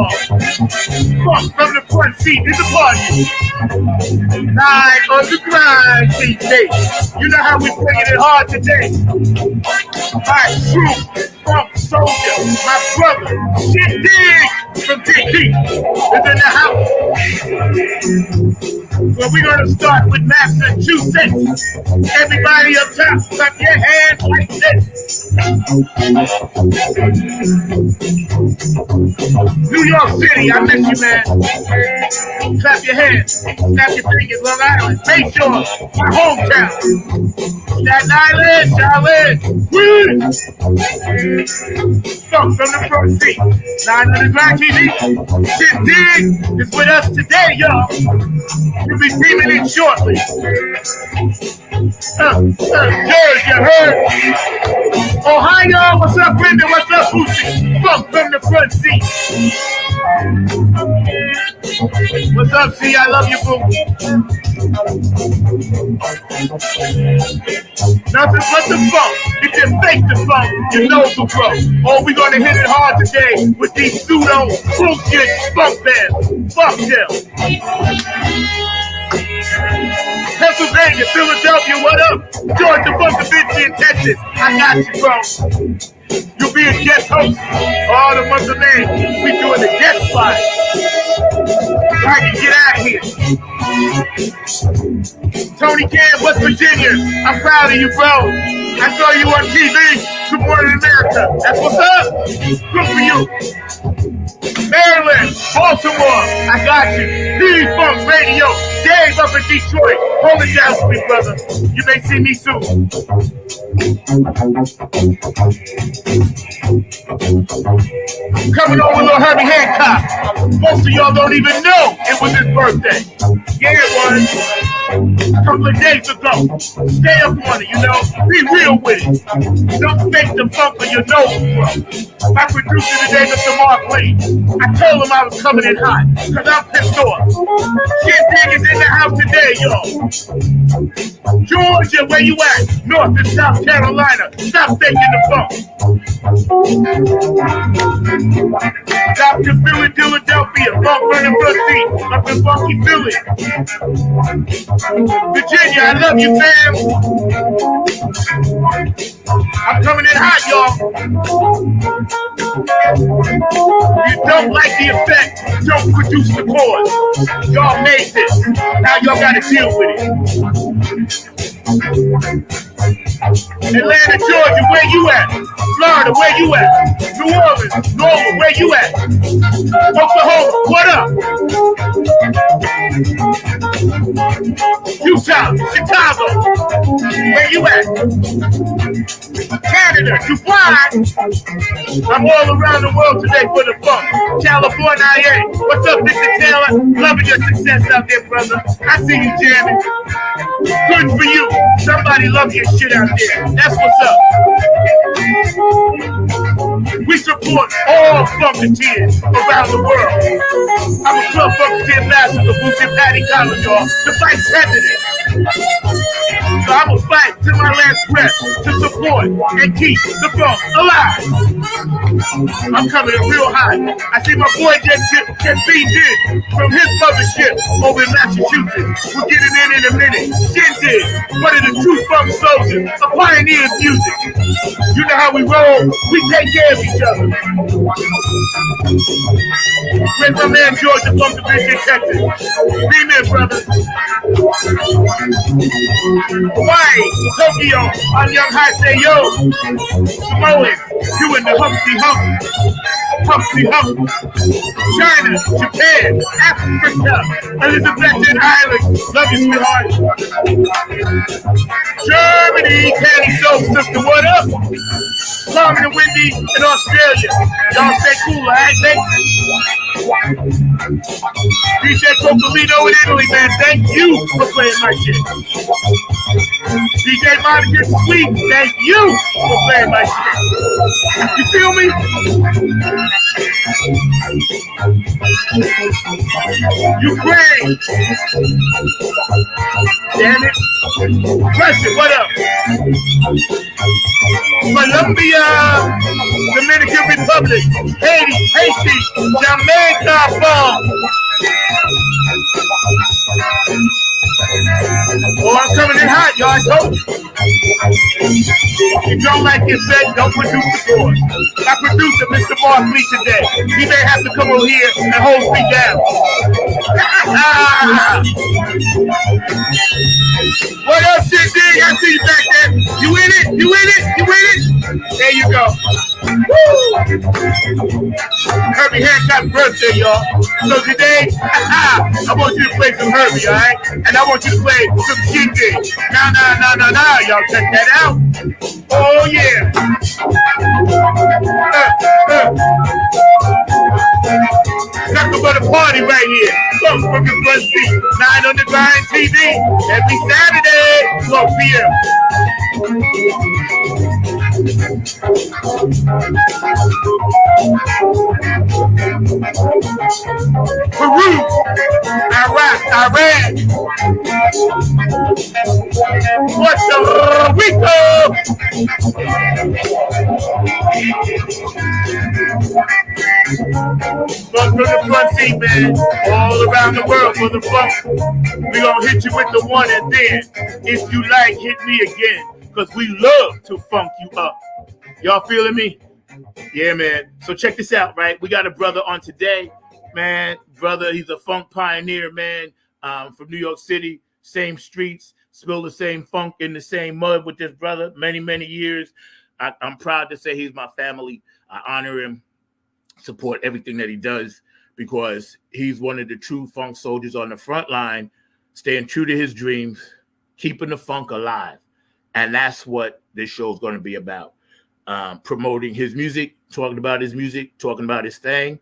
y'all. Funk from the front seat in the party. Live on the grind, TJ. You know how we bringing it hard today. My true funk soldier, my brother, Shyn Digg from DD is in the house. Well, we're going to start with Massachusetts. Everybody up top, clap your hands like this. New York City, I miss you, man. Clap your hands, snap your fingers, Long Island, Bayshore, my hometown. Staten Island, Charlotte, Queens. Funk from the front seat. 900 Black TV. Shyn Digg is with us today, y'all. You'll be beaming in shortly. Georgia, heard? Ohio, what's up, Brenda? What's up, Boosie? Funk from the front seat. What's up, C? I love you, boo. Nothing but the funk. If you fake the funk, your nose will grow. Oh, we're gonna hit it hard today with these pseudo bullshit funk bands. Fuck them. Pennsylvania, Philadelphia, what up? Georgia, Funkavinci, and Texas. I got you, bro. You'll be a guest host all the month of May. We doing the guest spot. So I can get out of here. Tony Cam, West Virginia. I'm proud of you, bro. I saw you on TV. Good Morning America. That's what's up. Good for you. Maryland, Baltimore, I got you. D-Funk Radio, Dave up in Detroit. Hold it down for me, brother. You may see me soon. Coming on with little Herbie Hancock. Most of y'all don't even know it was his birthday. Yeah, it was. A couple of days ago. Stay up on it, you know. Be real with it. Don't fake the funk on your nose, bro. My producer today, Mr. Mark Lee. I told him I was coming in hot, because I'm pissed off. Shyn Digg is in the house today, y'all. Georgia, where you at? North and South Carolina. Stop faking the funk. Dr. Philly, Philadelphia. Funk running front seat. Up in funky Philly. Virginia, I love you, fam. I'm coming in hot, y'all. You don't like the effect, don't produce the cause. Y'all made this. Now y'all gotta deal with it. Atlanta, Georgia, where you at? Florida, where you at? New Orleans, Norwood, where you at? Oklahoma, what up? Utah, Chicago, where you at? Canada, Dubai. I'm all around the world today for the funk. California, IA. What's up, Mr. Taylor? Loving your success out there, brother. I see you jamming. Good for you. Somebody love your shit out there. That's what's up. We support all Funketeers around the world. I'm a Club Funketeer ambassador, Boosie Patty Collins, y'all, the vice president. So I'm gonna fight to my last breath to support and keep the funk alive. I'm coming in real high. I see my boy get beat in from his mothership over in Massachusetts. We'll get it in a minute. Shyn Digg, one of the true funk soldiers, a pioneer of music. You know how we roll. We take care of each other. Where's my man Georgia from the Division, Texas? Beam in, brother. Hawaii, Tokyo, I'm Young High, say yo. Samoan, doing the Humpty Hump. Humpty Hump. China, Japan, Africa, Elizabethan Island. Love you, sweetheart. Germany, Candy Soul Sister, what up? Carmen and Wendy in Australia. Y'all stay cool, alright, thanks. DJ Cocolino in Italy, man. Thank you for playing my shit. DJ Monica Sweet, thank you for playing my shit. You feel me? Ukraine. Damn it. Russia, what up? Colombia, Dominican Republic, Haiti, Jamaica, boom. Oh, I'm coming in hot, y'all. I told you. If you don't like your set, don't produce the board. My producer, Mr. Barkley, today, he may have to come over here and hold me down. What up, Shyn Digg? I see you back there. You in it? You in it? You in it? There you go. Woo! Herbie Hancock's birthday, y'all. So today, I want you to play some Herbie, all right? And I want you to play some Shyn Digg. Now, y'all check that out. Oh, yeah. Nothing but a party right here. Come from the front seat. 9 on the Grind TV. Every Saturday, 12 p.m. Peru, Iraq, Iran, Puerto Rico. From the front seat, man, all around the world for the funk. We gonna hit you with the one and then, if you like, hit me again, because we love to funk you up. Y'all feeling me? Yeah, man. So check this out, right? We got a brother on today, man. Brother, he's a funk pioneer, man, from New York City, same streets, spill the same funk in the same mud with this brother, many, many years. I'm proud to say he's my family. I honor him, support everything that he does, because he's one of the true funk soldiers on the front line, staying true to his dreams, keeping the funk alive. And that's what this show is going to be about. Promoting his music, talking about his music, talking about his thing.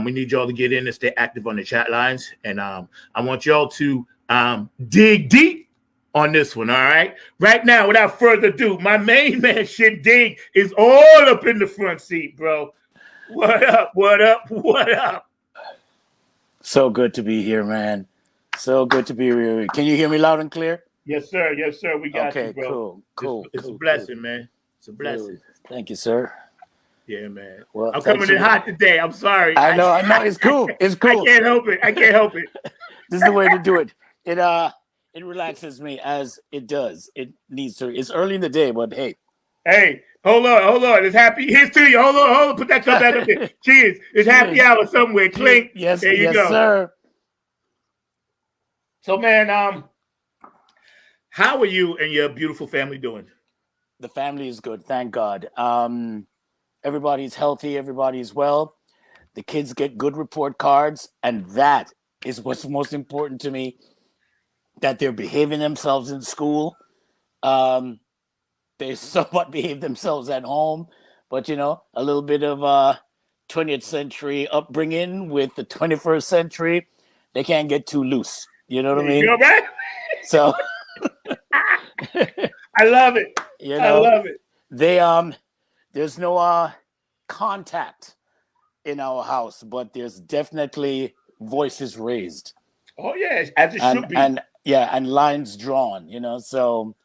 We need y'all to get in and stay active on the chat lines. And I want y'all to dig deep on this one, all right? Right now, without further ado, my main man, Shyn Digg, is all up in the front seat, bro. What up, what up, what up? So good to be here, man. So good to be here. Can you hear me loud and clear? Yes, sir. Yes, sir. We got you, bro. Okay, cool. It's a blessing, man. It's a blessing. Thank you, sir. Yeah, man. Well, I'm coming in hot today. I'm sorry. I know. It's cool. It's cool. I can't help it. This is the way to do it. It relaxes me as it does. It needs to. It's early in the day, but hey. Hey, hold on. It's happy. Here's to you. Hold on. Put that cup back up there. Cheers. It's happy hour somewhere. Clink. Yes, there you go. Sir. So, man, how are you and your beautiful family doing? The family is good, thank God. Everybody's healthy, everybody's well. The kids get good report cards, and that is what's most important to me, that they're behaving themselves in school. They somewhat behave themselves at home, but, a little bit of 20th century upbringing with the 21st century, they can't get too loose. You know what I mean? You know, right? So I love it. I love it. There's no contact in our house, but there's definitely voices raised. Oh yeah, as it should be. And lines drawn. So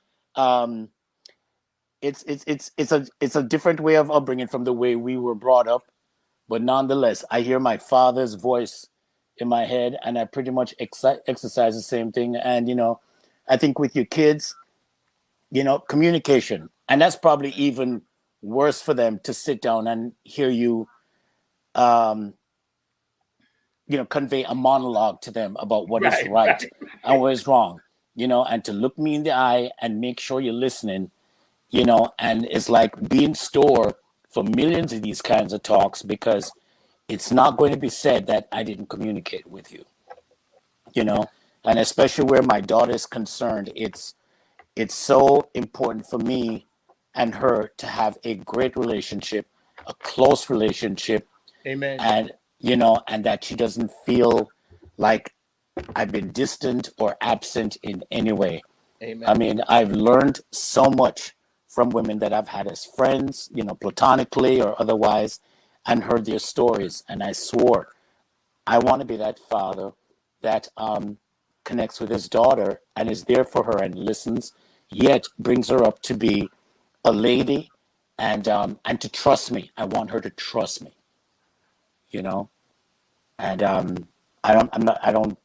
it's a different way of upbringing from the way we were brought up, but nonetheless, I hear my father's voice in my head, and I pretty much exercise the same thing. And I think with your kids, communication, and that's probably even worse for them to sit down and hear you, convey a monologue to them about what is right and what is wrong, and to look me in the eye and make sure you're listening, and it's like being stored for millions of these kinds of talks, because it's not going to be said that I didn't communicate with you, and especially where my daughter is concerned, it's so important for me and her to have a great relationship, a close relationship. Amen. And, and that she doesn't feel like I've been distant or absent in any way. I mean, I've learned so much from women that I've had as friends, platonically or otherwise, and heard their stories. And I swore I want to be that father that connects with his daughter and is there for her and listens, yet brings her up to be a lady and to trust me. I want her to trust me, you know. And I don't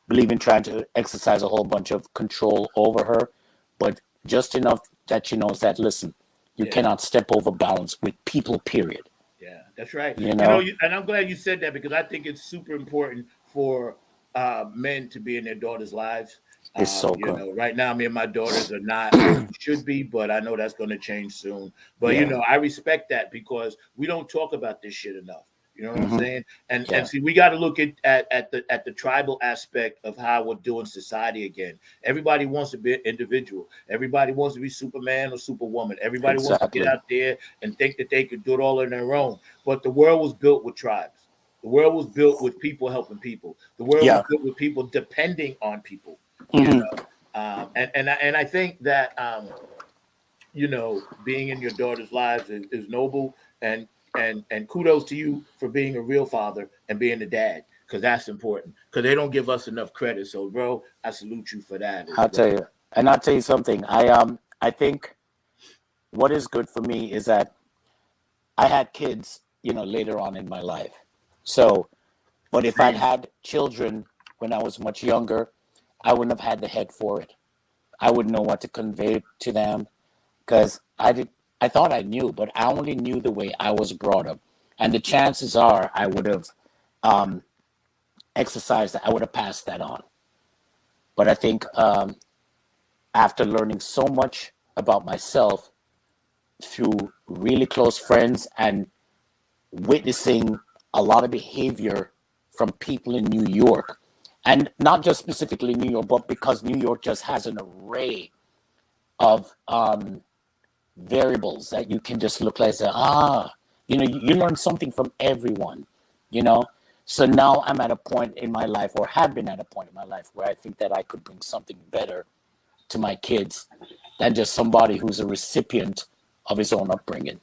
believe in trying to exercise a whole bunch of control over her, but just enough that she knows that, listen, you cannot step over bounds with people, period. Yeah, that's right. You know, And I'm glad you said that because I think it's super important for men to be in their daughters' lives. it's so good. Right now, me and my daughters are not where we should be, but I know that's going to change soon. But Yeah. I respect that because we don't talk about this shit enough. You know what I'm Mm-hmm. saying? And Yeah. see, we got to look at the tribal aspect of how we're doing society again. Everybody wants to be an individual. Everybody wants to be Superman or Superwoman. Everybody wants to get Exactly. out there and think that they could do it all on their own. But the world was built with tribes. The world was built with people helping people. The world was Yeah. built with people depending on people. You Mm-hmm. know, and I think that being in your daughter's lives is noble, and kudos to you for being a real father and being a dad because that's important because they don't give us enough credit. So, bro, I salute you for that as I'll well. tell you, and I'll tell you something. I think what is good for me is that I had kids, later on in my life. So, but if I'd Same. had children when I was much younger, I wouldn't have had the head for it. I wouldn't know what to convey to them because I thought I knew, but I only knew the way I was brought up. And the chances are I would have um, exercised that, I would have passed that on. But I think after learning so much about myself through really close friends and witnessing a lot of behavior from people in New York, and not just specifically New York, but because New York just has an array of variables that you can just look like, say, you learn something from everyone, you know. So now I'm at a point in my life, or have been at a point in my life, where I think that I could bring something better to my kids than just somebody who's a recipient of his own upbringing.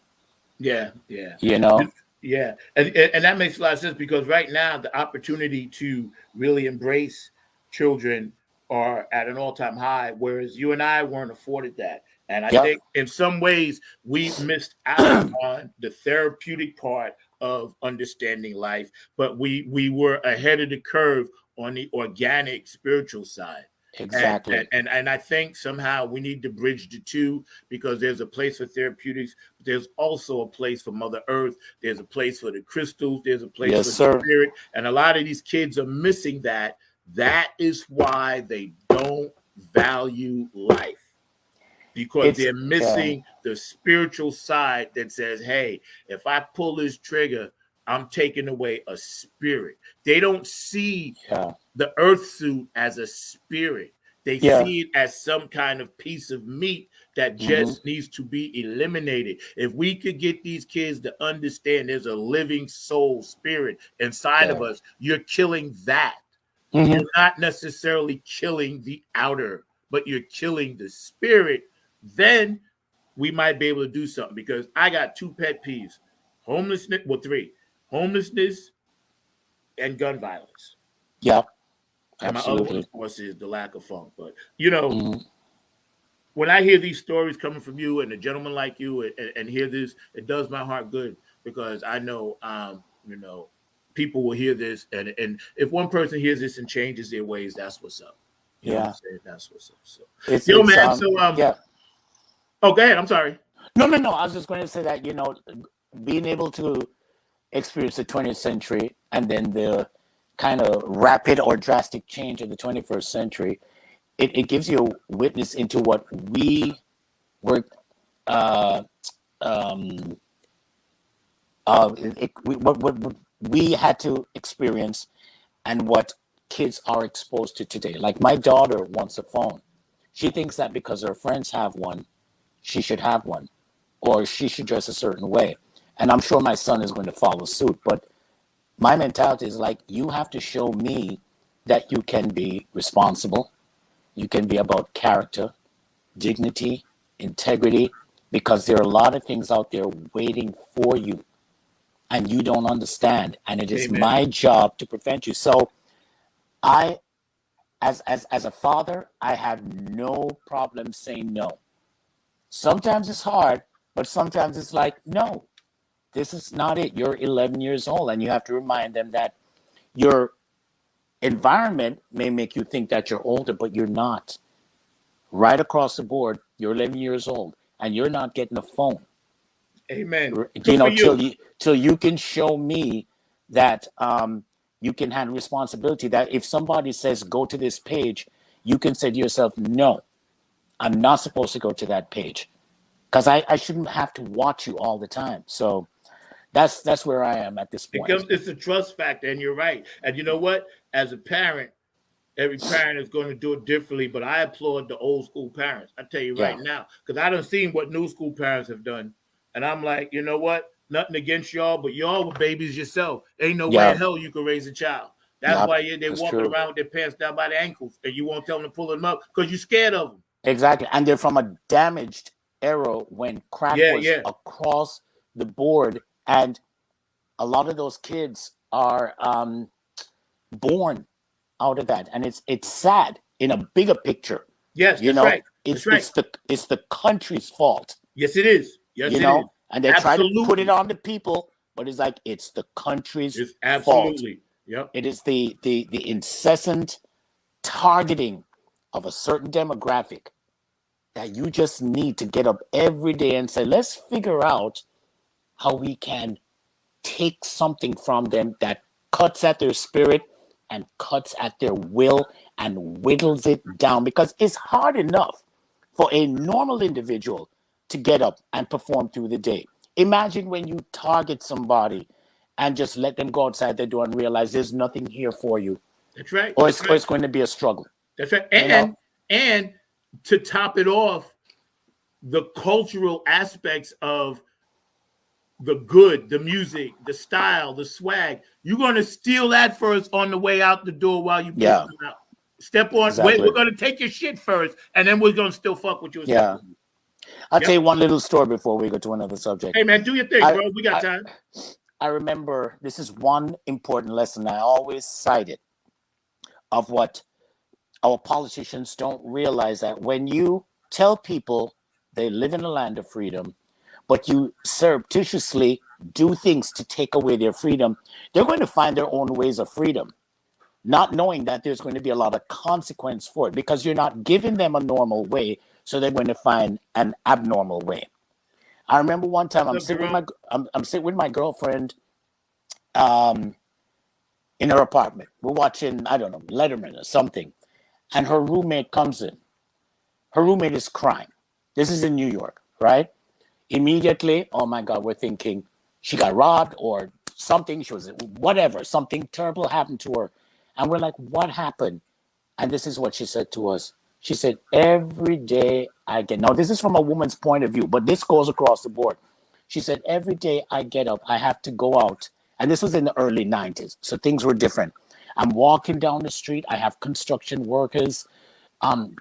Yeah, yeah. You know? Yeah, and that makes a lot of sense because right now the opportunity to really embrace children are at an all-time high, whereas you and I weren't afforded that. And I Yep. think in some ways we missed out on the therapeutic part of understanding life, but we were ahead of the curve on the organic spiritual side. And, and Exactly. and and I think somehow we need to bridge the two because there's a place for therapeutics, but there's also a place for Mother Earth. There's a place for the crystals. There's a place Yes, for the sir. spirit, and a lot of these kids are missing that. That is why they don't value life because It's they're yeah. missing the spiritual side that says, "Hey, if I pull this trigger, I'm taking away a spirit." They don't see Yeah. the earth suit as a spirit. They Yeah. see it as some kind of piece of meat that Mm-hmm. just needs to be eliminated. If we could get these kids to understand there's a living soul spirit inside of Yeah. us, you're killing that. Mm-hmm. You're not necessarily killing the outer, but you're killing the spirit. Then we might be able to do something because I got two pet peeves: homelessness, well, three: homelessness and gun violence. Yeah. And my other one, Absolutely. of course, is the lack of funk. But Mm-hmm. when I hear these stories coming from you and a gentleman like you, and hear this, it does my heart good because I know, people will hear this, and if one person hears this and changes their ways, that's what's up. You know what I'm Yeah. saying? That's what's up. So, yo, It's man. So, yeah. oh, go ahead. I'm sorry. No, no, no. I was just going to say that, being able to experience the 20th century and then the kind of rapid or drastic change of the 21st century, it gives you a witness into what we were, uh, um, what we had to experience and what kids are exposed to today. Like my daughter wants a phone. She thinks that because her friends have one, she should have one, or she should dress a certain way. And I'm sure my son is going to follow suit. But my mentality is like, you have to show me that you can be responsible. You can be about character, dignity, integrity, because there are a lot of things out there waiting for you and you don't understand. And it is Amen. my job to prevent you. So I, as a father, I have no problem saying no. Sometimes it's hard, but sometimes it's like, no, this is not it. You're 11 years old, and you have to remind them that your environment may make you think that you're older, but you're not. Right across the board, you're 11 years old, and you're not getting a phone. Amen. You Good for know, you. till you can show me that you can handle responsibility. That if somebody says go to this page, you can say to yourself, no, I'm not supposed to go to that page because I shouldn't have to watch you all the time. So that's where I am at this It point. comes. It's a trust factor, and you're right. And you know what? As a parent, every parent is going to do it differently, but I applaud the old school parents. I tell you right Yeah, now, because I done seen what new school parents have done, and I'm like, you know what? Nothing against y'all, but y'all were babies yourself. Ain't no way yeah, in hell you can raise a child. That's yeah. why they're That's walking true. around with their pants down by the ankles, and you won't tell them to pull them up because you're scared of them. Exactly. And they're from a damaged era when crack Yeah, was yeah. across the board. And a lot of those kids are born out of that. And it's sad in a bigger picture. Yes, You that's know, right. That's right. it's the country's fault, Yes, it is. Yes, you it is. know, and they try to put it Absolutely. on the people, but it's like it's the country's It's fault. absolutely. Yep. It is the incessant targeting of a certain demographic that you just need to get up every day and say, let's figure out how we can take something from them that cuts at their spirit and cuts at their will and whittles it down because it's hard enough for a normal individual to get up and perform through the day. Imagine when you target somebody and just let them go outside their door and realize there's nothing here for you, That's right. or That's right. it's going to be a struggle, That's right. you know? And to top it off, the cultural aspects of the good, the music, the style, the swag, you're gonna steal that first on the way out the door while you kicking Yeah, them out. Step on. We're exactly. gonna take your shit first, and then we're gonna still fuck with you and step Yeah. on you. I'll tell Yep. you one little story before we go to another subject. Hey man, do your thing, I, bro. We got I, time. I remember this is one important lesson I always cited of what our politicians don't realize that when you tell people they live in a land of freedom, but you surreptitiously do things to take away their freedom, they're going to find their own ways of freedom, not knowing that there's going to be a lot of consequence for it because you're not giving them a normal way, so they're going to find an abnormal way. I remember one time What's up, Jerome? I'm sitting with my girlfriend um, in her apartment. We're watching, I don't know, Letterman or something, and her roommate comes in. Her roommate is crying. This is in New York, right? Immediately, oh my God, we're thinking she got robbed or something. She was whatever, something terrible happened to her, and we're like, what happened? And this is what she said to us. She said, every day I get, now this is from a woman's point of view, but this goes across the board. She said, every day I get up, I have to go out. And this was in the early 90s. So things were different. I'm walking down the street. I have construction workers,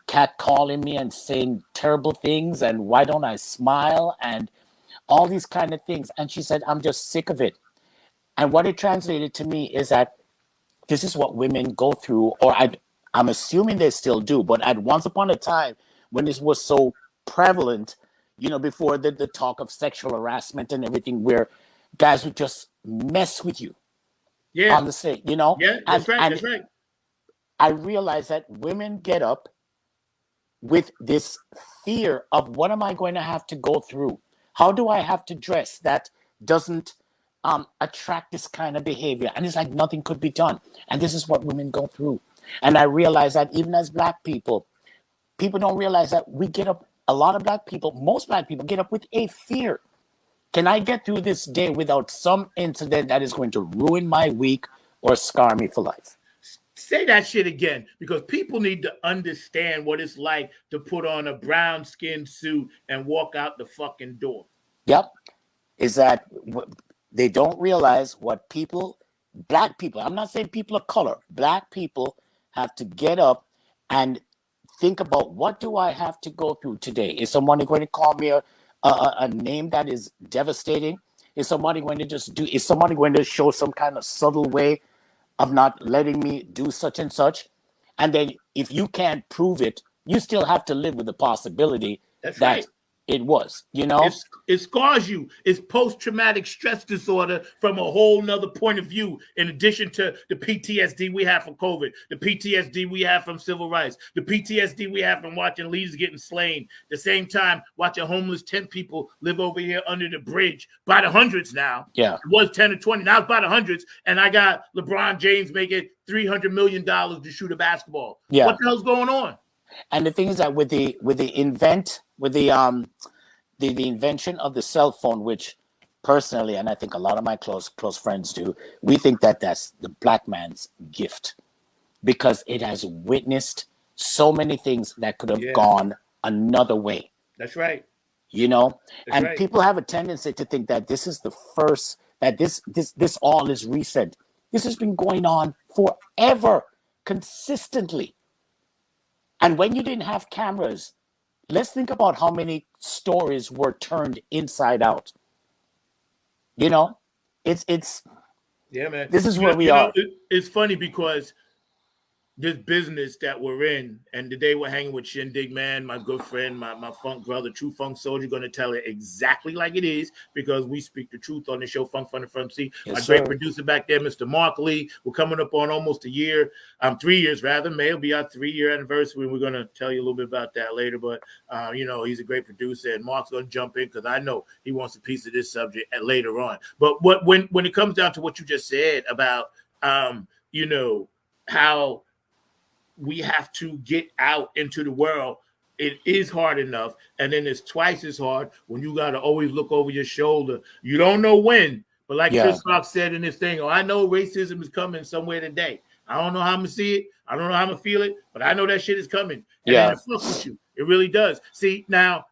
cat calling me and saying terrible things. And why don't I smile? And all these kind of things. And she said, I'm just sick of it. And what it translated to me is that this is what women go through, or I'm assuming they still do, but at once upon a time when this was so prevalent, before the talk of sexual harassment and everything, where guys would just mess with you Yeah, on the street, yeah. and That's right. and That's right. I realize that women get up with this fear of what am I going to have to go through? How do I have to dress that doesn't attract this kind of behavior? And it's like nothing could be done. And this is what women go through. And I realize that even as Black people don't realize that we get up, a lot of Black people, most Black people get up with a fear. Can I get through this day without some incident that is going to ruin my week or scar me for life? Say that shit again because people need to understand what it's like to put on a brown skin suit and walk out the fucking door. Yep. Is that they don't realize what Black people, I'm not saying people of color, Black people have to get up and think about, what do I have to go through today? Is somebody going to call me a name that is devastating? Is somebody going to is somebody going to show some kind of subtle way of not letting me do such and such? And then if you can't prove it, you still have to live with the possibility That's that right. it was, you know? It scars you. It's post-traumatic stress disorder from a whole nother point of view, in addition to the PTSD we have from COVID, the PTSD we have from civil rights, the PTSD we have from watching leaders getting slain, the same time watching homeless 10 people live over here under the bridge by the hundreds now. Yeah. It was 10 or 20, now it's by the hundreds, and I got LeBron James making $300 million to shoot a basketball. Yeah. What the hell's going on? And the thing is that with the invention of the cell phone, which personally, and I think a lot of my close friends do, we think that that's the black man's gift, because it has witnessed so many things that could have gone another way. That's right. You know, That's and right. people have a tendency to think that this is the first, that this all is recent. This has been going on forever, consistently. And when you didn't have cameras, let's think about how many stories were turned inside out. You know, it's yeah, man. This is where we are. It's funny because this business that we're in, and today we're hanging with Shyn Digg, man, my good friend, my funk brother, true funk soldier, going to tell it exactly like it is, because we speak the truth on the show, Funk Fun and Front Seat. Yes, my sir. Great producer back there, Mr. Mark Lee. We're coming up on almost a year, 3 years rather. May will be our 3-year anniversary. We're going to tell you a little bit about that later, but you know, he's a great producer, and Mark's going to jump in because I know he wants a piece of this subject later on. But when it comes down to what you just said about you know, how we have to get out into the world, it is hard enough. And then it's twice as hard when you got to always look over your shoulder. You don't know when, but like Chris Rock said in this thing, I know racism is coming somewhere today. I don't know how I'm going to see it. I don't know how I'm going to feel it, but I know that shit is coming. And then it fucks with you. It really does. See, now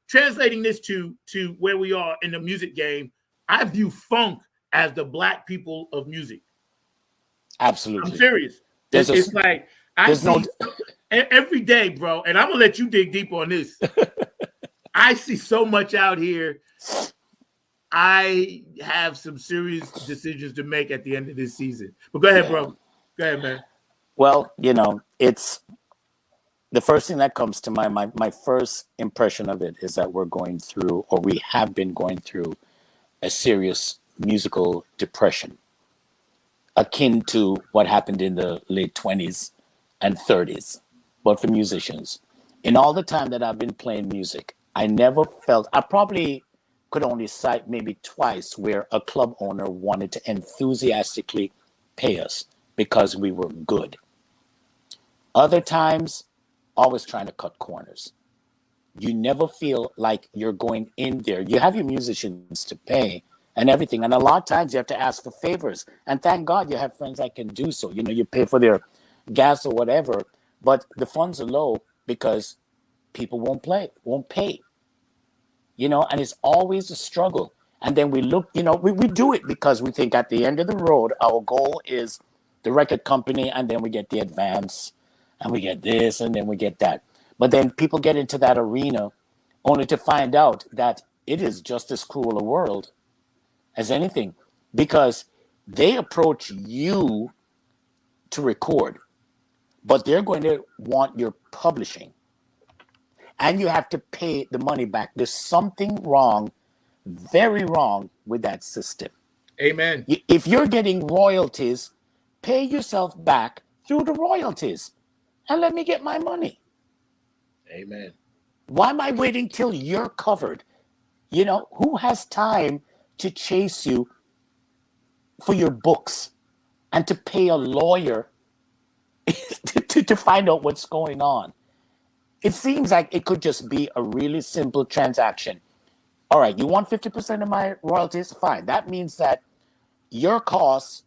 translating this to where we are in the music game, I view funk as the black people of music. Absolutely. I'm serious. It's like, I see every day, bro, and I'm going to let you dig deep on this. I see so much out here. I have some serious decisions to make at the end of this season. But go ahead, bro. Go ahead, man. Well, you know, it's the first thing that comes to my first impression of it is that we're going through, or we have been going through, a serious musical depression, akin to what happened in the late 20s and 30s, but for musicians. In all the time that I've been playing music, I never felt, I probably could only cite maybe twice where a club owner wanted to enthusiastically pay us because we were good. Other times, always trying to cut corners. You never feel like you're going in there. You have your musicians to pay and everything, and a lot of times you have to ask for favors. And thank God you have friends that can do so. You know, you pay for their gas or whatever, but the funds are low because people won't pay, you know, and it's always a struggle. And then we look, you know, we do it because we think at the end of the road, our goal is the record company, and then we get the advance, and we get this, and then we get that. But then people get into that arena only to find out that it is just as cruel a world as anything, because they approach you to record, but they're going to want your publishing, and you have to pay the money back. There's something wrong, very wrong with that system. Amen. If you're getting royalties, pay yourself back through the royalties and let me get my money. Amen. Why am I waiting till you're covered? You know, who has time to chase you for your books and to pay a lawyer to find out what's going on? It seems like it could just be a really simple transaction. All right, you want 50% of my royalties? Fine. That means that your costs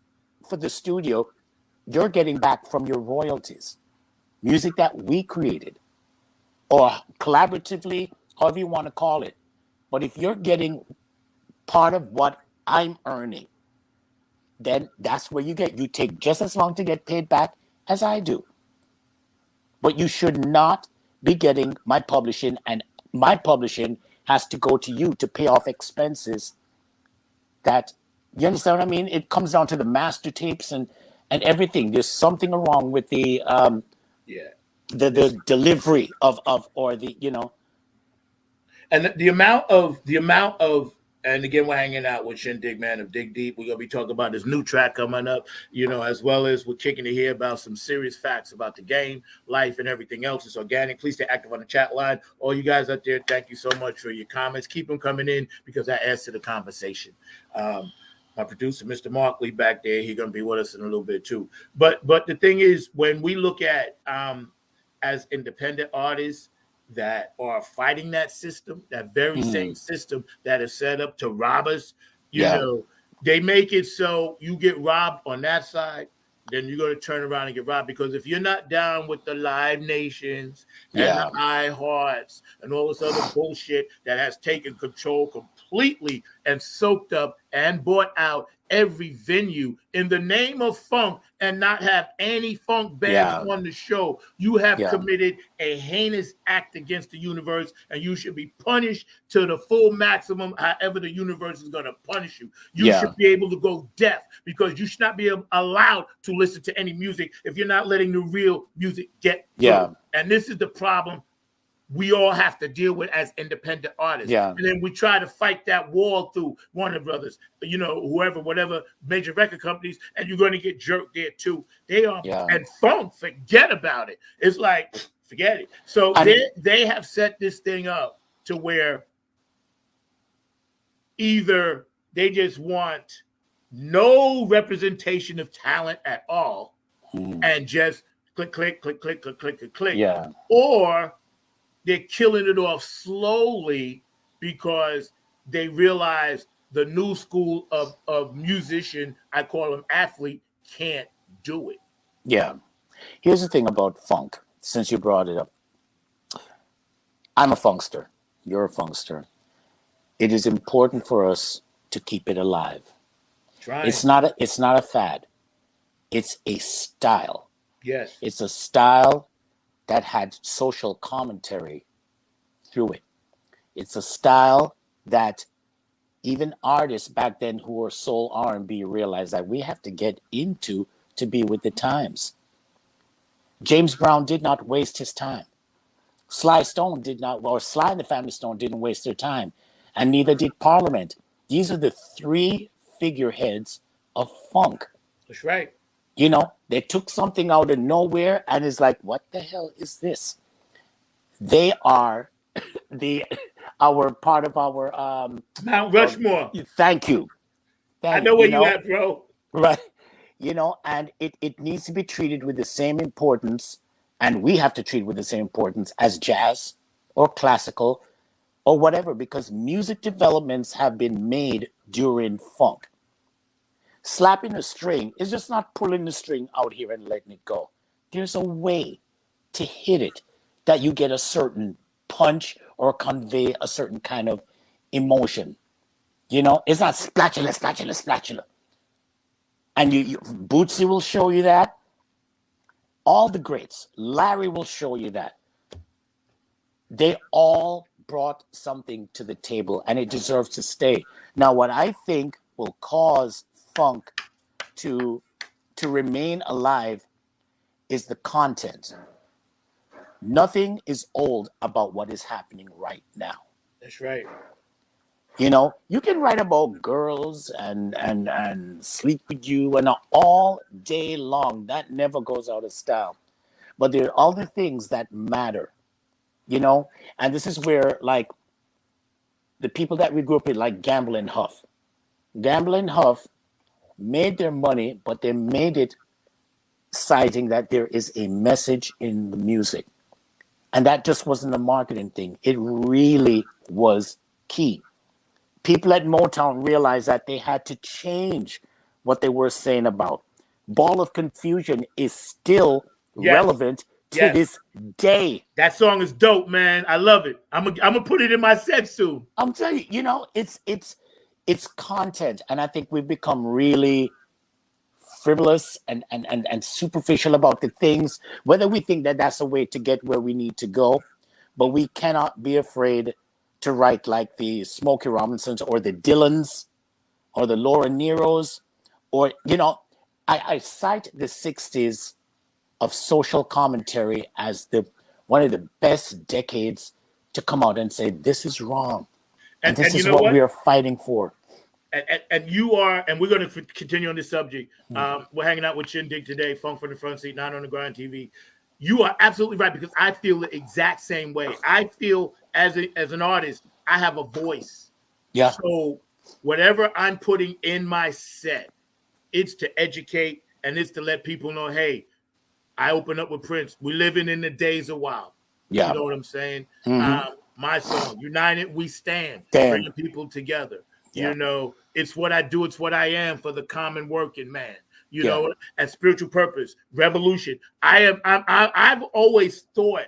for the studio, you're getting back from your royalties. Music that we created, or collaboratively, however you want to call it. But if you're getting part of what I'm earning, then that's where you take just as long to get paid back as I do. but you should not be getting my publishing, and my publishing has to go to you to pay off expenses that, you understand what I mean? It comes down to the master tapes and everything. There's something wrong with Yeah. the delivery of or the, you know. And the amount of and again, we're hanging out with Shyn Digg, man, of Dig Deep. We're gonna be talking about this new track coming up, as well as we're kicking it here about some serious facts about the game, life, and everything else. It's organic. Please stay active on the chat line. All you guys out there, thank you so much for your comments. Keep them coming in because that adds to the conversation. My producer, Mr. Markley, back there, he's gonna be with us in a little bit too. But the thing is, when we look at as independent artists that are fighting that system, that very same system that is set up to rob us, they make it so you get robbed on that side, then you're going to turn around and get robbed. Because if you're not down with the Live Nations and the iHearts and all this other bullshit that has taken control completely and soaked up and bought out every venue in the name of funk and not have any funk bands on the show, you have committed a heinous act against the universe, and you should be punished to the full maximum, however the universe is going to punish you. You should be able to go deaf, because you should not be allowed to listen to any music if you're not letting the real music get through. And this is the problem we all have to deal with as independent artists. And then we try to fight that wall through Warner Brothers, whoever, whatever major record companies, and you're going to get jerked there too. They are, and funk, forget about it. It's like, forget it. So they have set this thing up to where either they just want no representation of talent at all, and just click, click, click, click, click, click, click, click. Or they're killing it off slowly because they realize the new school of musician, I call them athlete, can't do it. Here's the thing about funk, since you brought it up. I'm a funkster. You're a funkster. It is important for us to keep it alive. It's not a fad. It's a style. Yes. It's a style that had social commentary through it. It's a style that even artists back then who were soul R&B realized that we have to get into to be with the times. James Brown did not waste his time. Sly Stone did not, or Sly and the Family Stone didn't waste their time, and neither did Parliament. These are the three figureheads of funk. That's right. They took something out of nowhere and it's like, what the hell is this? They are our part of our Mount Rushmore. Thank you. I know where you at, bro. Right. And it needs to be treated with the same importance, and we have to treat it with the same importance as jazz or classical or whatever, because music developments have been made during funk. Slapping a string is just not pulling the string out here and letting it go. There's a way to hit it that you get a certain punch or convey a certain kind of emotion. It's not splatula, splatula, splatula. And Bootsy will show you that. All the greats, Larry will show you that. They all brought something to the table, and it deserves to stay. Now, what I think will cause funk to remain alive is the content. Nothing is old about what is happening right now. That's right. You can write about girls and sleep with you and all day long. That never goes out of style. But there are other things that matter, and this is where, like, the people that we grew up with, like Gamble and Huff. Gamble and Huff made their money, but they made it citing that there is a message in the music. And that just wasn't a marketing thing. It really was key. People at Motown realized that they had to change what they were saying about. Ball of Confusion is still relevant to this day. That song is dope, man. I love it. I'm gonna put it in my set soon. I'm telling you, it's content, and I think we've become really frivolous and superficial about the things, whether we think that that's a way to get where we need to go, but we cannot be afraid to write like the Smokey Robinsons or the Dylans or the Laura Neros, or, I cite the 60s of social commentary as one of the best decades to come out and say, this is wrong. And this is what we are fighting for. And you are, and we're going to continue on this subject. We're hanging out with Shyn Digg today, Funk from the Front Seat, 9 on the Grind TV. You are absolutely right, because I feel the exact same way. I feel as an artist, I have a voice. Yeah. So whatever I'm putting in my set, it's to educate and it's to let people know, hey, I open up with Prince. We're living in the days of wild. Yeah. You know what I'm saying? Mm-hmm. My song, United We Stand, Damn. bringing people together. Yeah. You know, it's what I do, it's what I am for the common working man. You know, and spiritual purpose, revolution. I've always thought,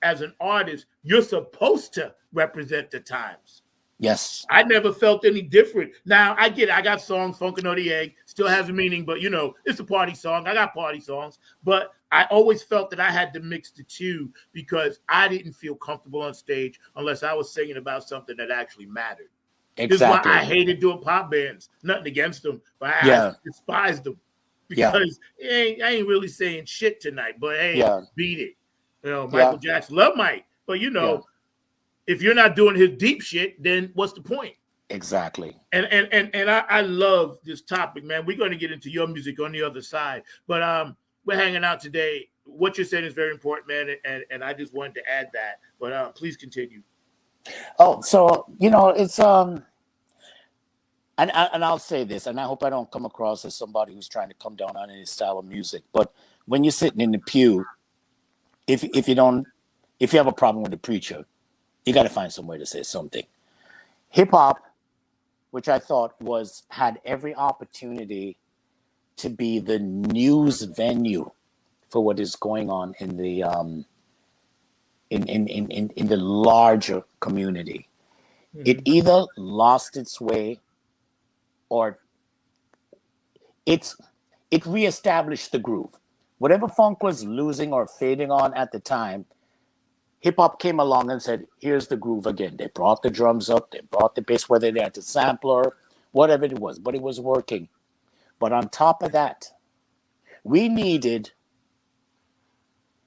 as an artist, you're supposed to represent the times. Yes. I never felt any different. Now, I get it. I got songs, Funkin' or the Egg, still has a meaning, but, it's a party song. I got party songs. But I always felt that I had to mix the two, because I didn't feel comfortable on stage unless I was singing about something that actually mattered. Exactly. This is why I hated doing pop bands. Nothing against them, but I despised them, because I ain't really saying shit tonight. But hey, beat it. Michael Jackson, love Mike, but if you're not doing his deep shit, then what's the point? Exactly. And I love this topic, man. We're going to get into your music on the other side, but we're hanging out today. What you're saying is very important, man, and I just wanted to add that. But please continue. Oh, so it's and I'll say this, and I hope I don't come across as somebody who's trying to come down on any style of music. But when you're sitting in the pew, if you have a problem with the preacher, you got to find some way to say something. Hip hop, which I thought had every opportunity to be the news venue for what is going on in the in the larger community. Mm-hmm. It either lost its way, or it reestablished the groove. Whatever funk was losing or fading on at the time, hip hop came along and said, here's the groove again. They brought the drums up, they brought the bass, whether they had the sampler, whatever it was, but it was working. But on top of that, we needed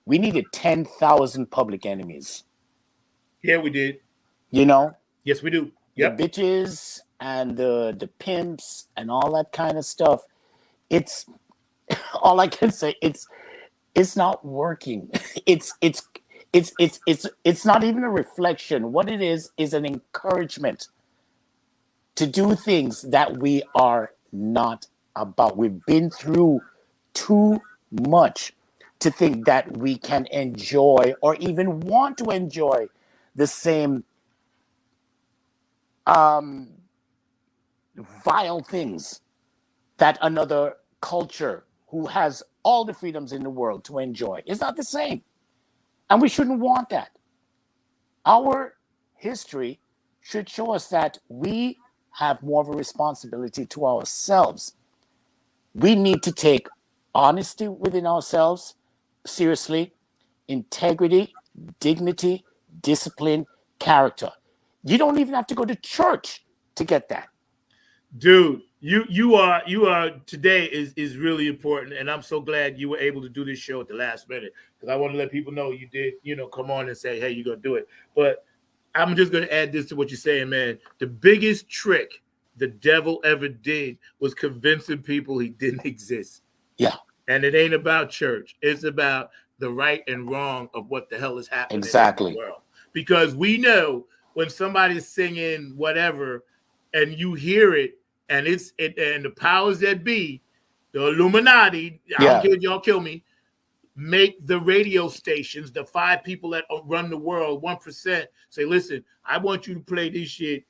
10,000 Public Enemies. Yeah, we did. Yes, we do. Yep. The bitches and the pimps and all that kind of stuff. It's all I can say. It's not working. It's not even a reflection. What it is an encouragement to do things that we are not about. We've been through too much to think that we can enjoy or even want to enjoy the same vile things that another culture who has all the freedoms in the world to enjoy. It's not the same. And we shouldn't want that. Our history should show us that we have more of a responsibility to ourselves. We need to take honesty within ourselves seriously, integrity, dignity, discipline, character. You don't even have to go to church to get that. Dude, you are today is really important, and I'm so glad you were able to do this show at the last minute, because I want to let people know you did, come on and say, hey, you're gonna do it. But I'm just gonna add this to what you're saying, man. The biggest trick the devil ever did was convincing people he didn't exist. Yeah. And it ain't about church. It's about the right and wrong of what the hell is happening in the world. Because we know when somebody's singing whatever and you hear it, and and the powers that be, the Illuminati, I don't care if y'all kill me, make the radio stations, the 5 people that run the world, 1%, say, listen, I want you to play this shit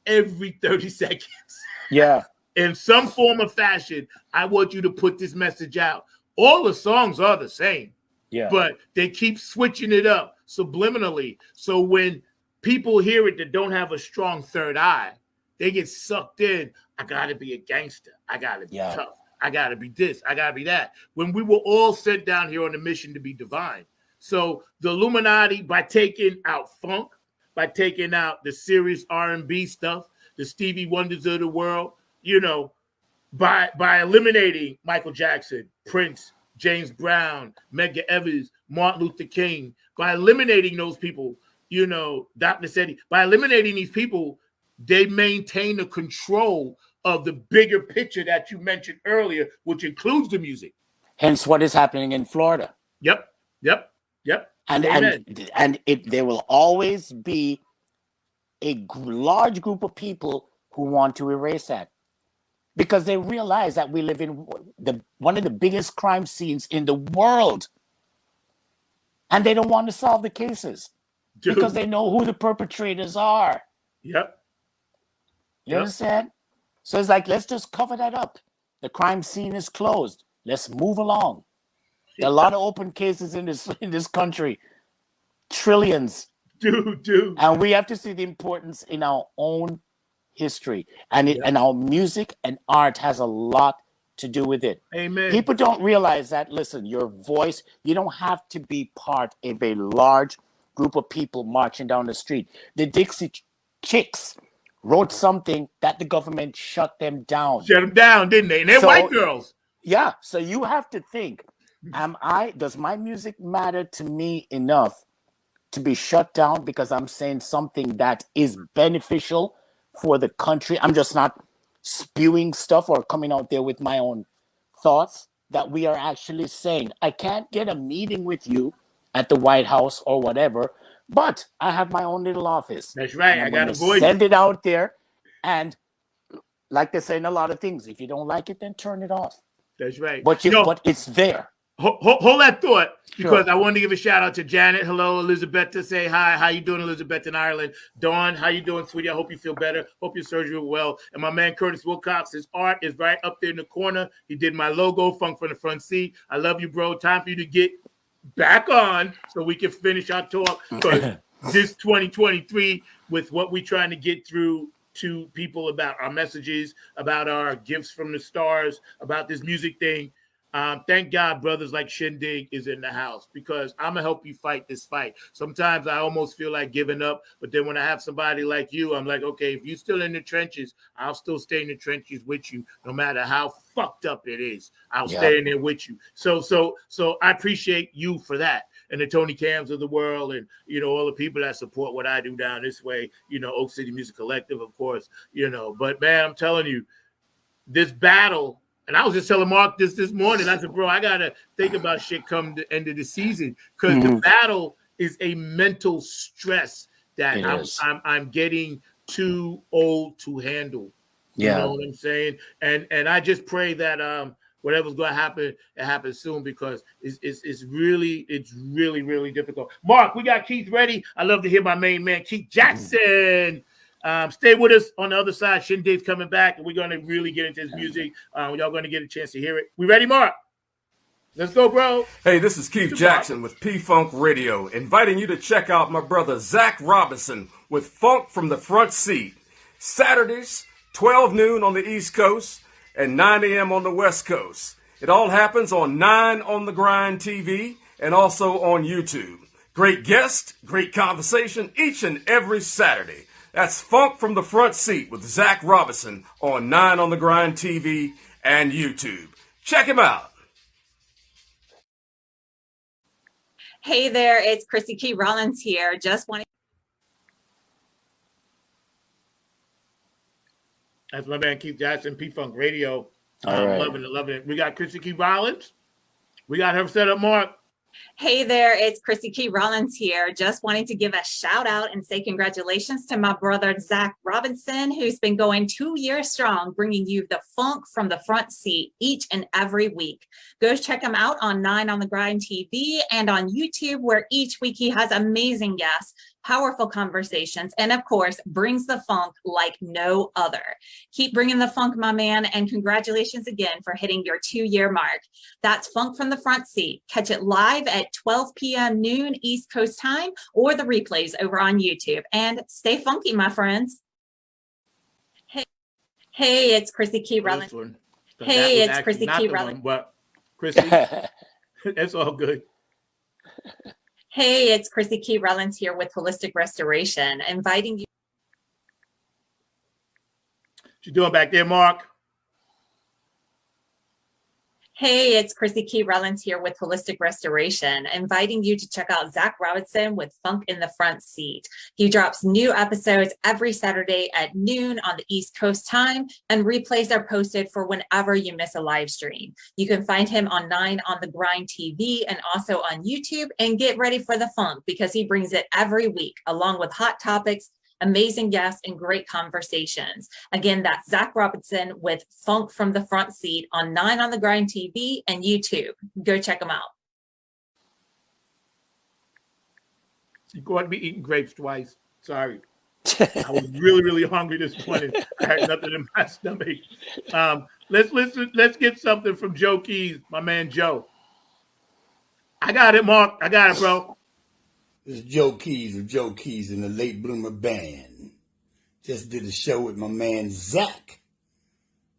every 30 seconds. Yeah. In some form or fashion, I want you to put this message out. All the songs are the same. Yeah. But they keep switching it up subliminally. So when people hear it that don't have a strong third eye, they get sucked in. I got to be a gangster. I got to be tough. I got to be this. I got to be that. When we were all sent down here on a mission to be divine. So the Illuminati, by taking out funk, by taking out the serious R&B stuff, the Stevie Wonders of the world, by eliminating Michael Jackson, Prince, James Brown, Medgar Evers, Martin Luther King, by eliminating those people, Dr. Setti, by eliminating these people, they maintain the control of the bigger picture that you mentioned earlier, which includes the music. Hence what is happening in Florida. Yep. And there will always be a large group of people who want to erase that, because they realize that we live in one of the biggest crime scenes in the world, and they don't want to solve the cases because they know who the perpetrators are. Yep. You understand? So it's like, let's just cover that up. The crime scene is closed. Let's move along. There are a lot of open cases in this country. Trillions. Dude. And we have to see the importance in our own history. And our music and art has a lot to do with it. Amen. People don't realize that, listen, your voice, you don't have to be part of a large group of people marching down the street. The Dixie Chicks wrote something that the government shut them down. Shut them down, didn't they? And they're white girls. Yeah. So you have to think, does my music matter to me enough to be shut down because I'm saying something that is beneficial for the country? I'm just not spewing stuff or coming out there with my own thoughts that we are actually saying. I can't get a meeting with you at the White House or whatever, but I have my own little office. That's right. I got a voice. Send it out there, and like they say in a lot of things, if you don't like it, then turn it off. That's right. But but it's there. Hold that thought, because I wanted to give a shout out to Janet. Hello, Elizabeth, to say hi. How you doing, Elizabeth in Ireland? Dawn, how you doing, sweetie? I hope you feel better. Hope your surgery went well. And my man Curtis Wilcox, his art is right up there in the corner. He did my logo, Funk from the Front Seat. I love you, bro. Time for you to get back on so we can finish our talk. Because this 2023, with what we're trying to get through to people about our messages, about our gifts from the stars, about this music thing. Thank God brothers like Shyn Digg is in the house, because I'm going to help you fight this fight. Sometimes I almost feel like giving up, but then when I have somebody like you, I'm like, okay, if you're still in the trenches, I'll still stay in the trenches with you, no matter how fucked up it is. I'll stay in there with you. So I appreciate you for that. And the Tony Cams of the world, and, all the people that support what I do down this way, Oak City Music Collective, of course, but man, I'm telling you, this battle. And I was just telling Mark this morning. I said, bro, I got to think about shit come the end of the season, because the battle is a mental stress that I'm getting too old to handle. You know what I'm saying? And I just pray that whatever's going to happen, it happens soon, because it's really difficult. Mark, we got Keith ready. I love to hear my main man, Keith Jackson. Stay with us on the other side. Shyn Digg's coming back, and we're going to really get into his music. Y'all going to get a chance to hear it. We ready, Mark? Let's go, bro. Hey, this is Keith Jackson with P-Funk Radio, inviting you to check out my brother Zach Robinson with Funk from the Front Seat. Saturdays, 12 noon on the East Coast and 9 a.m. on the West Coast. It all happens on 9 on the Grind TV and also on YouTube. Great guest, great conversation each and every Saturday. That's Funk from the Front Seat with Zach Robinson on 9 on the Grind TV and YouTube. Check him out. Hey there, it's Chrissy Key Rollins here. Just wanted. That's my man Keith Jackson, P-Funk Radio. All right. Loving it. We got Chrissy Key Rollins. We got her set up, Mark. Hey there, it's Chrissy Key Rollins here. Just wanting to give a shout out and say congratulations to my brother, Zach Robinson, who's been going 2 years strong, bringing you the funk from the front seat each and every week. Go check him out on 9 on the Grind TV and on YouTube, where each week he has amazing guests, powerful conversations, and of course, brings the funk like no other. Keep bringing the funk, my man, and congratulations again for hitting your 2-year mark. That's Funk from the Front Seat. Catch it live at 12 p.m. noon East Coast time, or the replays over on YouTube. And stay funky, my friends. Hey, it's Chrissy Key Rollins. Hey, it's Chrissy Key Rollins. But Chrissy, it's all good. Hey, it's Chrissy Key Rollins here with Holistic Restoration, inviting you. What you doing back there, Mark? Hey, it's Chrissy Key Rollins here with Holistic Restoration, inviting you to check out Zach Robinson with Funk in the Front Seat. He drops new episodes every Saturday at noon on the East Coast time, and replays are posted for whenever you miss a live stream. You can find him on 9 on the Grind TV and also on YouTube, and get ready for the funk because he brings it every week along with hot topics, amazing guests, and great conversations. Again, that's Zach Robinson with Funk from the Front Seat on 9 on the Grind TV and YouTube. Go check them out. You caught me eating grapes twice. Sorry. I was really, really hungry this morning. I had nothing in my stomach. Let's get something from Joe Keys, my man Joe. I got it, Mark. I got it, bro. This is Joe Keys of Joe Keys and the Late Bloomer Band. Just did a show with my man Zach.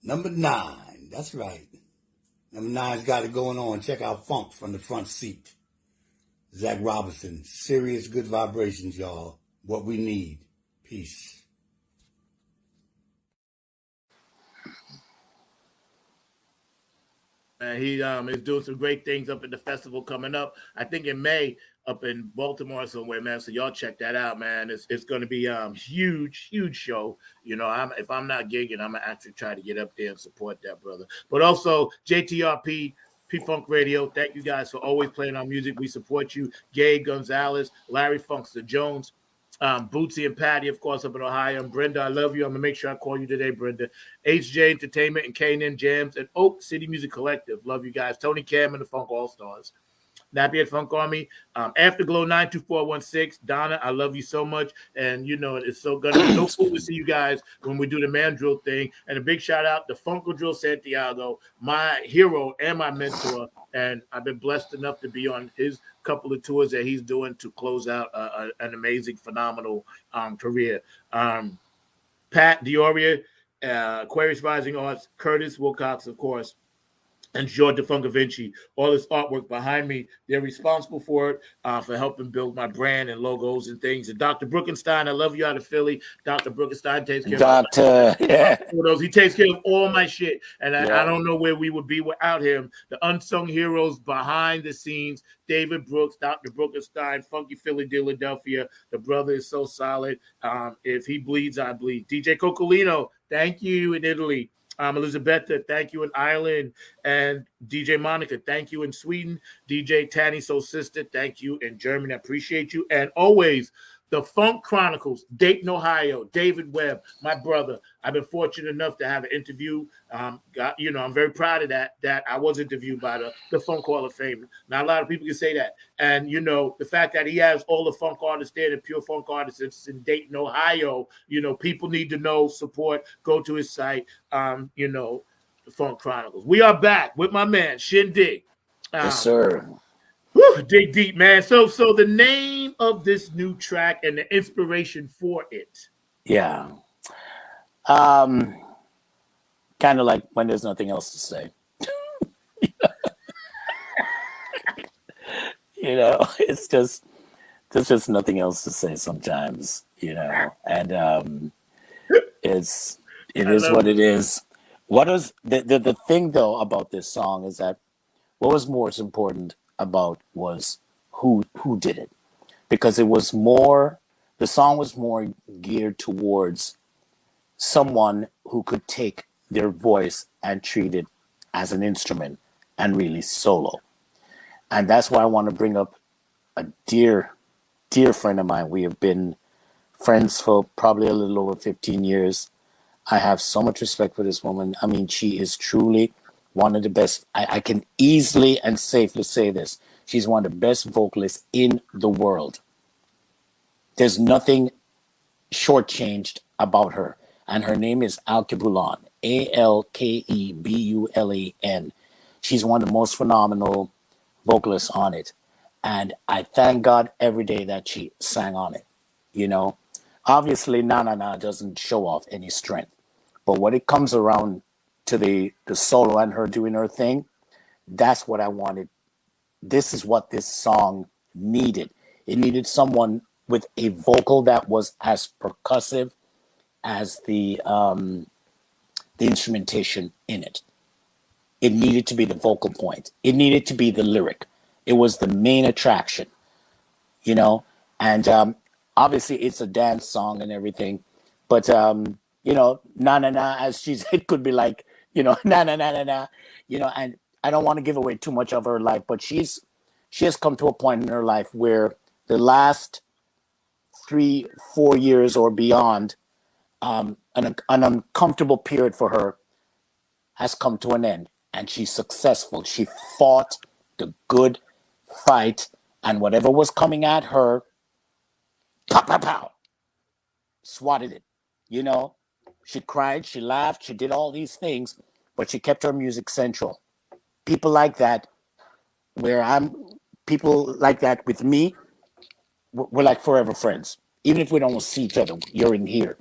Number 9. That's right. Number 9's got it going on. Check out Funk from the Front Seat. Zach Robinson. Serious good vibrations, y'all. What we need. Peace. He is doing some great things up at the festival coming up. I think in May up in Baltimore somewhere, man. So y'all check that out, man. It's going to be huge show. You know, if I'm not gigging, I'm gonna actually try to get up there and support that brother. But also JTRP. P-Funk Radio, thank you guys for always playing our music. We support you. Gabe Gonzalez, Larry Funkster Jones, Bootsy and Patty, of course, up in Ohio. And Brenda, I love you. I'm going to make sure I call you today, Brenda. HJ Entertainment and K&N Jams and Oak City Music Collective. Love you guys. Tony Cam and the Funk All-Stars. Nappy at Funk Army. Afterglow 92416. Donna, I love you so much. And, you know, it's so going to be so cool to see you guys when we do the man drill thing. And a big shout out to Funko Drill Santiago, my hero and my mentor. And I've been blessed enough to be on his couple of tours that he's doing to close out an amazing, phenomenal career. Pat Dioria, Aquarius Rising Arts, Curtis Wilcox, of course, and George DeFuncovinci, all this artwork behind me. They're responsible for it, for helping build my brand and logos and things. And Dr. Brookenstein, I love you out of Philly. Dr. Brookenstein takes care of he takes care of all my shit. And I don't know where we would be without him. The unsung heroes behind the scenes, David Brooks, Dr. Brookenstein, Funky Philly, Philadelphia. The brother is so solid. If he bleeds, I bleed. DJ Coccolino, thank you in Italy. Elizabeth, thank you in Ireland. And DJ Monica, thank you in Sweden. DJ Tanny Soul Sister, thank you in Germany. I appreciate you. And always, the Funk Chronicles, Dayton, Ohio, David Webb, my brother. I've been fortunate enough to have an interview. I'm very proud of that I was interviewed by the Funk Hall of Fame. Not a lot of people can say that. And, you know, the fact that he has all the funk artists there, the pure funk artists in Dayton, Ohio, you know, people need to know, support, go to his site, the Funk Chronicles. We are back with my man, Shyn Digg. Yes, sir. Whew, dig deep, man. So the name of this new track and the inspiration for it. Yeah. Kind of like when there's nothing else to say. You know, it's just there's just nothing else to say sometimes, you know. And it is what it is. What was the thing though about this song is that what was most important about was who did it, because the song was more geared towards someone who could take their voice and treat it as an instrument and really solo. And that's why I want to bring up a dear friend of mine. We have been friends for probably a little over 15 years. I have so much respect for this woman. I mean, she is truly one of the best. I can easily and safely say this. She's one of the best vocalists in the world. There's nothing shortchanged about her. And her name is Alkebulan, Alkebulan. She's one of the most phenomenal vocalists on it. And I thank God every day that she sang on it. You know, obviously, Na Na Na doesn't show off any strength. But when it comes around to the solo and her doing her thing. That's what I wanted. This is what this song needed. It needed someone with a vocal that was as percussive as the instrumentation in it. It needed to be the vocal point. It needed to be the lyric. It was the main attraction, you know. And obviously, it's a dance song and everything, but you know, na na na, as she's, it could be like, you know, na na na na na, you know. And I don't want to give away too much of her life, but she has come to a point in her life where the last 3-4 years or beyond, an uncomfortable period for her has come to an end, and she's successful. She fought the good fight, and whatever was coming at her, pow, pow, pow, swatted it. You know, she cried, she laughed, she did all these things, but she kept her music central. People like that, people like that with me, we're like forever friends. Even if we don't see each other, you're in here.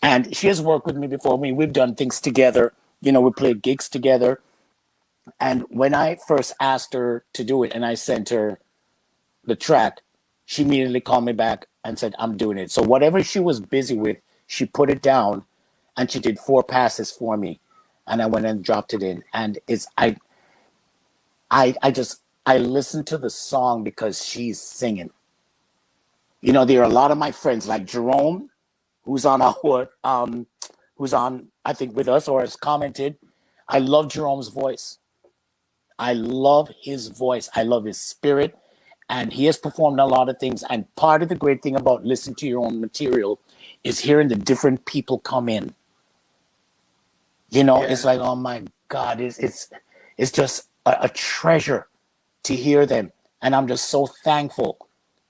And she has worked with me before. We've done things together. You know, we played gigs together. And when I first asked her to do it and I sent her the track, she immediately called me back and said, I'm doing it. So whatever she was busy with, she put it down and she did 4 passes for me. And I went and dropped it in. And I listened to the song because she's singing. You know, there are a lot of my friends like Jerome, who's on I think with us or has commented. I love Jerome's voice. I love his voice. I love his spirit. And he has performed a lot of things. And part of the great thing about listening to your own material is hearing the different people come in. You know, it's like, oh my God, it's just a treasure to hear them. And I'm just so thankful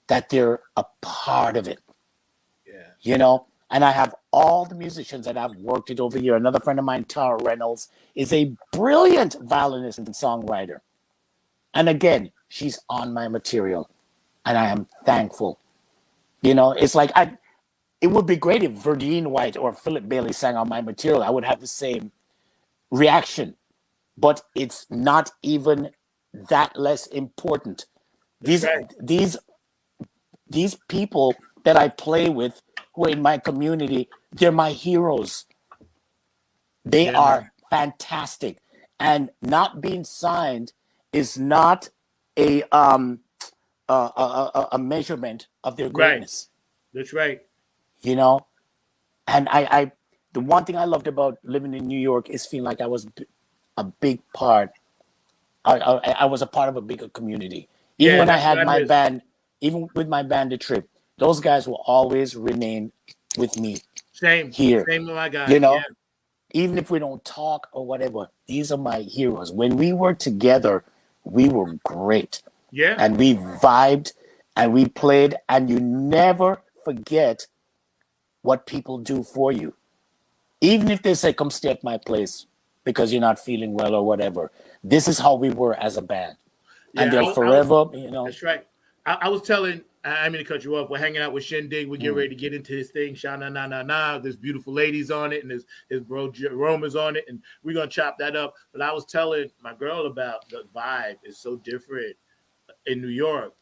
that they're a part of it. Yeah. You know, and I have all the musicians that I've worked with over here. Another friend of mine, Tara Reynolds, is a brilliant violinist and songwriter. And again, she's on my material, and I am thankful. You know, it's like it would be great if Verdine White or Philip Bailey sang on my material. I would have the same reaction, but it's not even that less important. That's These right. these people that I play with who are in my community, they're my heroes. They Yeah, are man. fantastic. And not being signed is not a a measurement of their Right. greatness, That's right. you know. And I the one thing I loved about living in New York is feeling like I was a big part. I was a part of a bigger community. Even Yeah, when I that's what had I my miss. band, even with my band, The Trip, those guys will always remain with me Same. here. Same with my You guys. Yeah. know, even if we don't talk or whatever, these are my heroes. When we were together, we were great. Yeah. And we vibed and we played, and you never forget what people do for you. Even if they say, come stay at my place because you're not feeling well or whatever. This is how we were as a band. And Yeah. they're I was. forever, you know. That's right. I was telling. I mean to cut you off. We're hanging out with Shyn Digg. We get Mm, ready to get into his thing. Sha na na na na. There's beautiful ladies on it, and his bro Jerome is on it, and we're gonna chop that up. But I was telling my girl about the vibe is so different in New York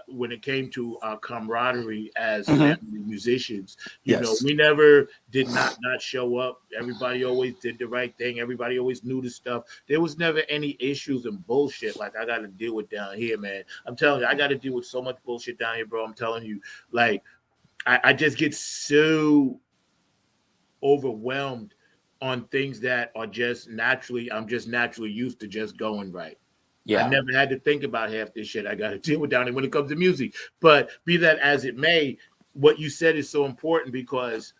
when it came to our camaraderie as mhm. family musicians. You know, Yes. we never did not show up. Everybody always did the right thing. Everybody always knew the stuff. There was never any issues and bullshit like I got to deal with down here, man. I'm telling you, I got to deal with so much bullshit down here, bro. I'm telling you, like I just get so overwhelmed on things that are just naturally, I'm just naturally used to just going right. I Yeah. never had to think about half this shit I got to deal with down there when it comes to music. But be that as it may, what you said is so important because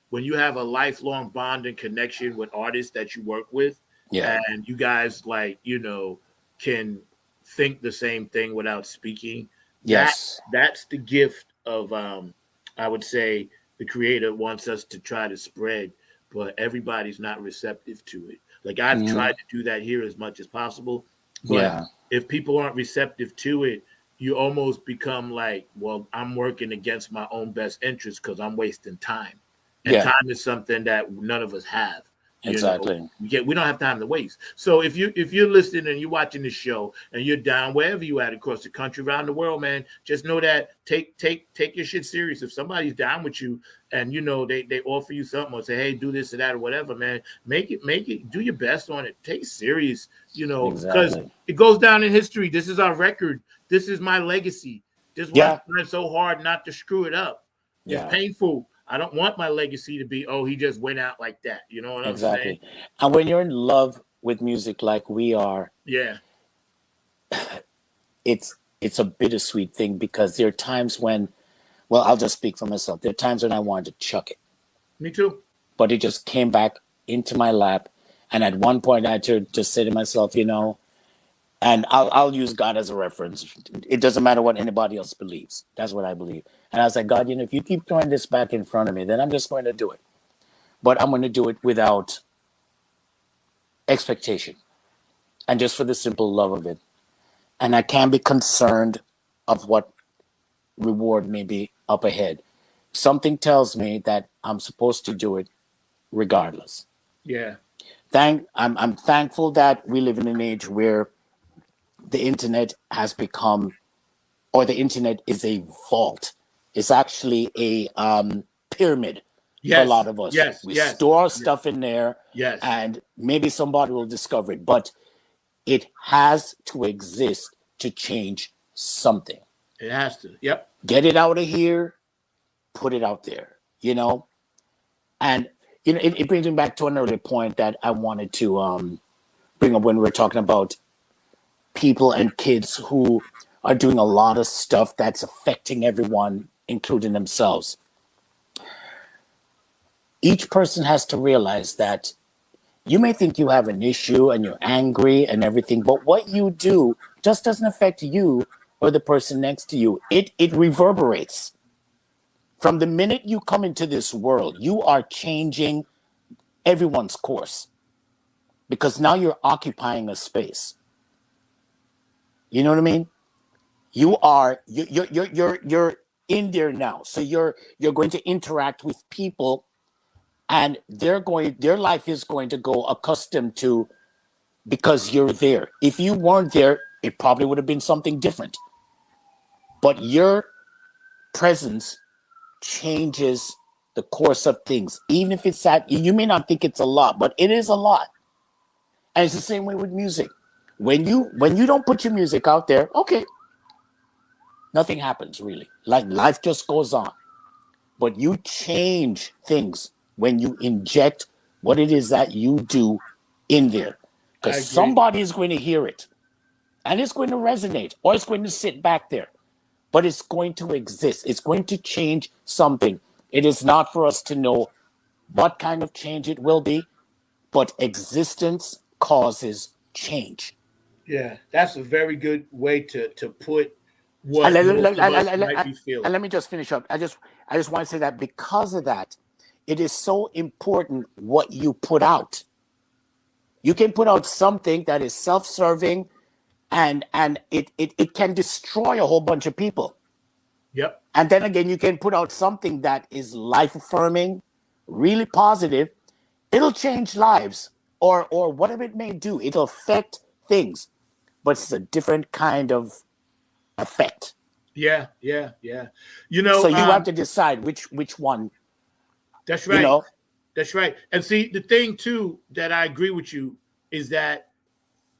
when you have a lifelong bond and connection with artists that you work with, Yeah. and you guys like can think the same thing without speaking, that Yes. that's the gift of I would say the creator wants us to try to spread, but everybody's not receptive to it. Like I've Mm, tried to do that here as much as possible, but yeah. if people aren't receptive to it, you almost become like, well, I'm working against my own best interest because I'm wasting time. And Yeah. time is something that none of us have. Exactly. We don't have time to waste. So if you're listening and you're watching this show and you're down wherever you at across the country, around the world, man, just know that take your shit serious. If somebody's down with you and they offer you something or say, hey, do this or that or whatever, man, make it, do your best on it. Take it serious, because Exactly. it goes down in history. This is our record. This is my legacy. This is why I'm Yeah. trying so hard not to screw it up. It's Yeah. painful. I don't want my legacy to be, oh, he just went out like that. You know what I'm saying? Exactly. And when you're in love with music like we are, Yeah. it's a bittersweet thing because there are times when, well, I'll just speak for myself. There are times when I wanted to chuck it, Me too. but it just came back into my lap. And at one point, I had to just say to myself, and I'll use God as a reference. It doesn't matter what anybody else believes. That's what I believe. And I was like, God, if you keep throwing this back in front of me, then I'm just going to do it. But I'm going to do it without expectation and just for the simple love of it. And I can't be concerned of what reward may be up ahead. Something tells me that I'm supposed to do it regardless. Yeah. I'm thankful that we live in an age where the internet has become, or the internet is a vault. It's actually a pyramid for a lot Yes. of us. Yes. We Yes. store stuff in there, Yes. and maybe somebody will discover it, but it has to exist to change something. It has to. Yep. Get it out of here, put it out there, And it brings me back to an earlier point that I wanted to bring up when we were talking about people and kids who are doing a lot of stuff that's affecting everyone, including themselves. Each person has to realize that you may think you have an issue and you're angry and everything, but what you do just doesn't affect you or the person next to you. It reverberates. From the minute you come into this world, you are changing everyone's course because now you're occupying a space. You know what I mean? You're in there now. So you're going to interact with people, and their life is going to go accustomed to, because you're there. If you weren't there, it probably would have been something different. But your presence changes the course of things. Even if it's that, you may not think it's a lot, but it is a lot. And it's the same way with music. When you don't put your music out there, okay, nothing happens really. Like life just goes on. But you change things when you inject what it is that you do in there. I Because agree. somebody is going to hear it. And it's going to resonate, or it's going to sit back there. But it's going to exist. It's going to change something. It is not for us to know what kind of change it will be, but existence causes change. Yeah. That's a very good way to put And what let, most let- of and- us and- might and- be and feeling. let me just finish up. I just want to say that because of that, it is so important what you put out. You can put out something that is self-serving, and it can destroy a whole bunch of people. Yep. And then again, you can put out something that is life affirming, really positive. It'll change lives, or whatever it may do. It'll affect things, but it's a different kind of effect. Yeah. Yeah. Yeah. So you have to decide which one, That's you right. know. That's right. And see, the thing too that I agree with you is that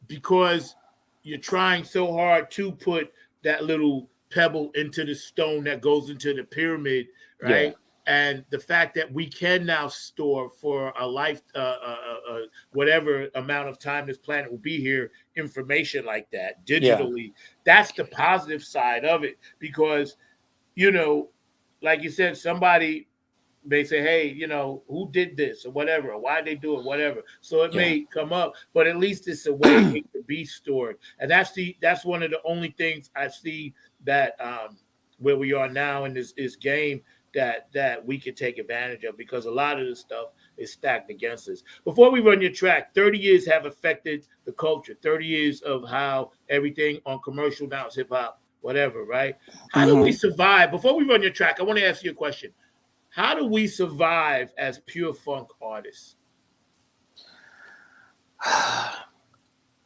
because you're trying so hard to put that little pebble into the stone that goes into the pyramid, Yeah, right? And the fact that we can now store for a life, whatever amount of time this planet will be here, information like that yeah, digitally, that's the positive side of it. Because, you know, like you said, somebody they say, hey, who did this or whatever, or why they do it, whatever. So it yeah. may come up, but at least it's a way it can be stored. And that's one of the only things I see that where we are now in this game that we can take advantage of, because a lot of this stuff is stacked against us. Before we run your track, 30 years have affected the culture. 30 years of how everything on commercial now is hip hop, whatever, right? How do we Hmm. survive? Before we run your track, I want to ask you a question. How do we survive as pure funk artists?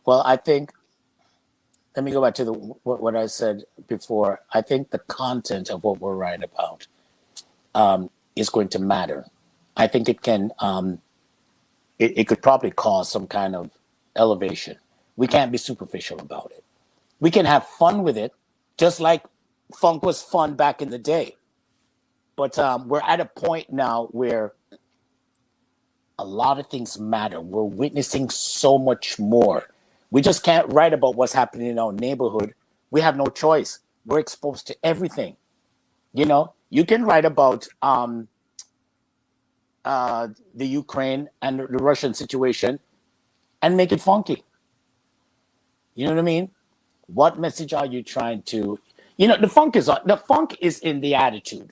Well, I think, let me go back to what I said before. I think the content of what we're writing about is going to matter. I think it can, it could probably cause some kind of elevation. We can't be superficial about it. We can have fun with it, just like funk was fun back in the day. But we're at a point now where a lot of things matter. We're witnessing so much more. We just can't write about what's happening in our neighborhood. We have no choice. We're exposed to everything. You know, you can write about the Ukraine and the Russian situation and make it funky. You know what I mean? What message are you trying to? You know, the funk is in the attitude.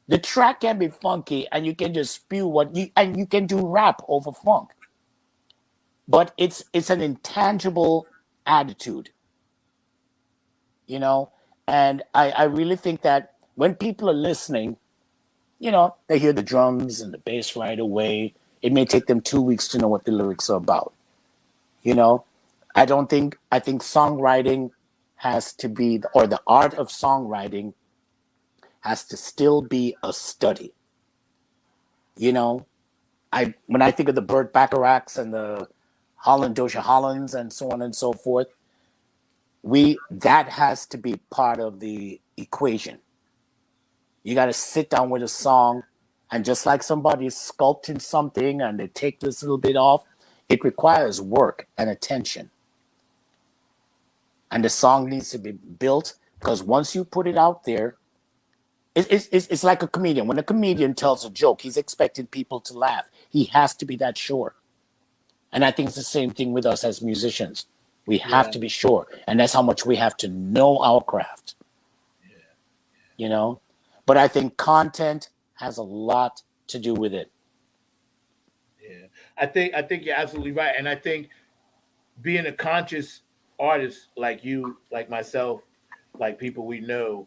The track can be funky, and you can just spew and you can do rap over funk. But it's an intangible attitude, you know. And I really think that when people are listening, you know, they hear the drums and the bass right away. It may take them 2 weeks to know what the lyrics are about. You know, I think songwriting has to be, or the art of songwriting has to still be a study. You know, when I think of the Burt Bacharachs and the Dosha Hollands and so on and so forth, that has to be part of the equation. You got to sit down with a song, and just like somebody is sculpting something and they take this little bit off, it requires work and attention. And the song needs to be built, because once you put it out there, it's like a comedian. When a comedian tells a joke, he's expecting people to laugh. He has to be that sure. And I think it's the same thing with us as musicians. We have to be sure. And that's how much we have to know our craft. Yeah. You know? But I think content has a lot to do with it. Yeah. I think you're absolutely right. And I think being a conscious artist like you, like myself, like people we know,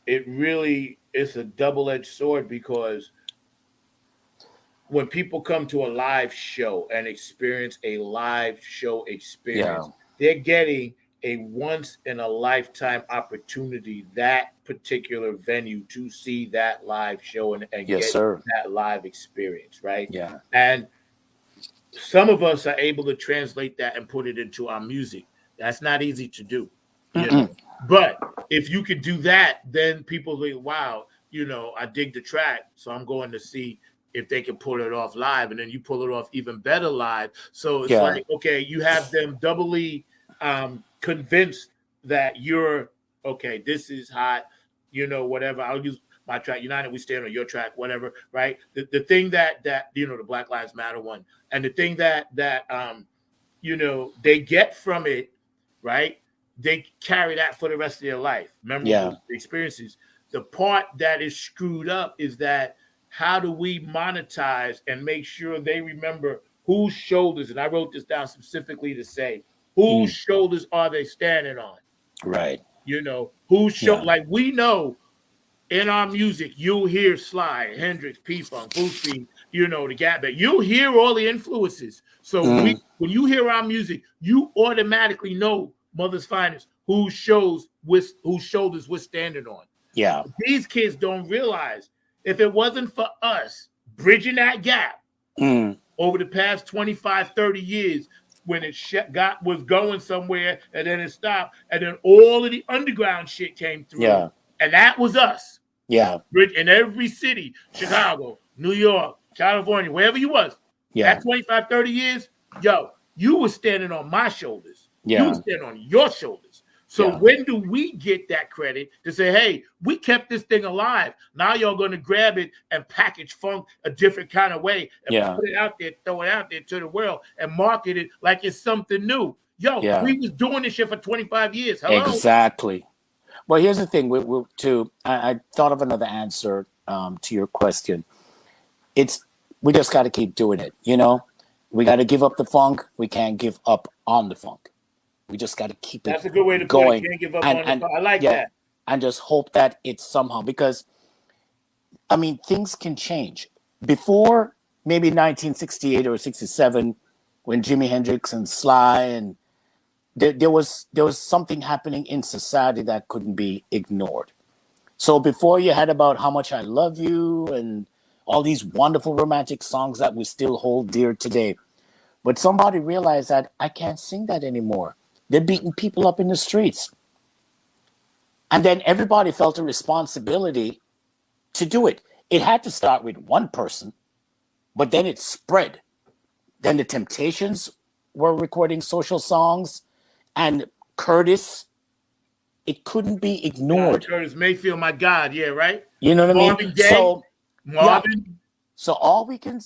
it really is a double-edged sword, because when people come to a live show and experience a live show experience, they're getting a once in a lifetime opportunity, that particular venue, to see that live show and get that live experience, right? Yeah. And some of us are able to translate that and put it into our music. That's not easy to do, you know. But if you could do that, then people think, wow, you know, I dig the track, so I'm going to see if they can pull it off live, and then you pull it off even better live. So it's like, okay, you have them doubly convinced that you're okay, this is hot, you know, whatever. I'll use my track, United We Stand, on your track, whatever, right? The thing that you know, the Black Lives Matter one, and the thing that you know, they get from it, right? They carry that for the rest of their life, memorable experiences. The part that is screwed up is that, how do we monetize and make sure they remember whose shoulders, and I wrote this down specifically to say, whose shoulders are they standing on? Right. You know, like we know in our music, you'll hear Sly, Hendrix, P-Funk, Bootsy, you know, the Gap Band. You'll hear all the influences. So when you hear our music, you automatically know Mother's Finest, whose shoulders we're standing on. Yeah. These kids don't realize, if it wasn't for us bridging that gap over the past 25, 30 years, when it was going somewhere and then it stopped, and then all of the underground shit came through, and that was us. Yeah. In every city, Chicago, New York, California, wherever you was, that 25, 30 years, yo, you were standing on my shoulders. You were standing on your shoulders. So when do we get that credit to say, hey, we kept this thing alive. Now y'all going to grab it and package funk a different kind of way and put it out there, throw it out there to the world and market it like it's something new. Yo, we was doing this shit for 25 years. Hello? Exactly. Well, here's the thing. I thought of another answer to your question. We just got to keep doing it. You know, we got to give up the funk. We can't give up on the funk. We just got to keep That's it a good way to going. Put it. Can't give up on the funk. I like that. And just hope that it's somehow, because, I mean, things can change. Before maybe 1968 or 67, when Jimi Hendrix and Sly, and there was something happening in society that couldn't be ignored. So before you had about How Much I Love You and all these wonderful romantic songs that we still hold dear today. But somebody realized that I can't sing that anymore. They're beating people up in the streets. And then everybody felt a responsibility to do it. It had to start with one person, but then it spread. Then the Temptations were recording social songs, and Curtis, it couldn't be ignored. Curtis Mayfield, my God, yeah, right? You know what I mean? Marvin Gaye, So, Marvin. yeah. So all we can,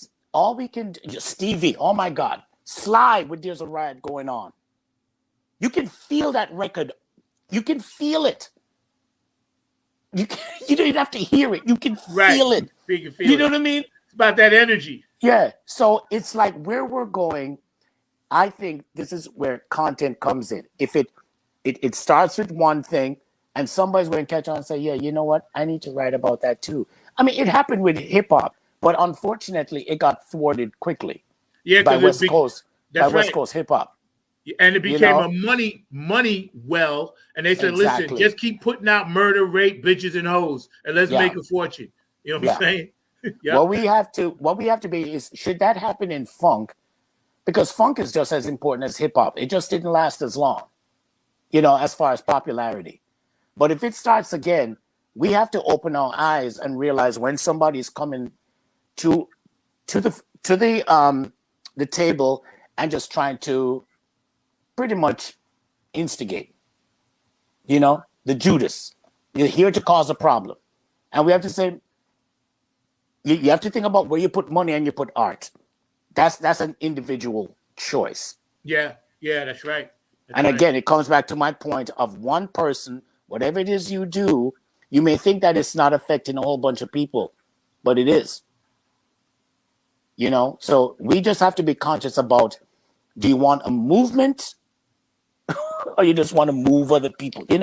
Stevie, oh my God, Sly with There's a Riot Going On. You can feel that record. You can feel it. You don't even have to hear it. You can feel it. You know what I mean? It's about that energy. Yeah. So it's like where we're going. I think this is where content comes in. If it starts with one thing and somebody's going to catch on and say, yeah, you know what? I need to write about that too. I mean, it happened with hip hop, but unfortunately it got thwarted quickly. Yeah, by West Coast hip hop. And it became a money well. And they said, listen, just keep putting out murder, rape, bitches, and hoes, and let's make a fortune. You know what I'm saying? Yep. What we have to be is, should that happen in funk? Because funk is just as important as hip hop. It just didn't last as long, as far as popularity. But if it starts again, we have to open our eyes and realize when somebody's coming to the table and just trying to pretty much instigate, the Judas. You're here to cause a problem. And we have to say, you have to think about where you put money and you put art. That's an individual choice. Yeah, that's right. And again, it comes back to my point of one person, whatever it is you do, you may think that it's not affecting a whole bunch of people, but it is. So we just have to be conscious about, do you want a movement or you just want to move other people? It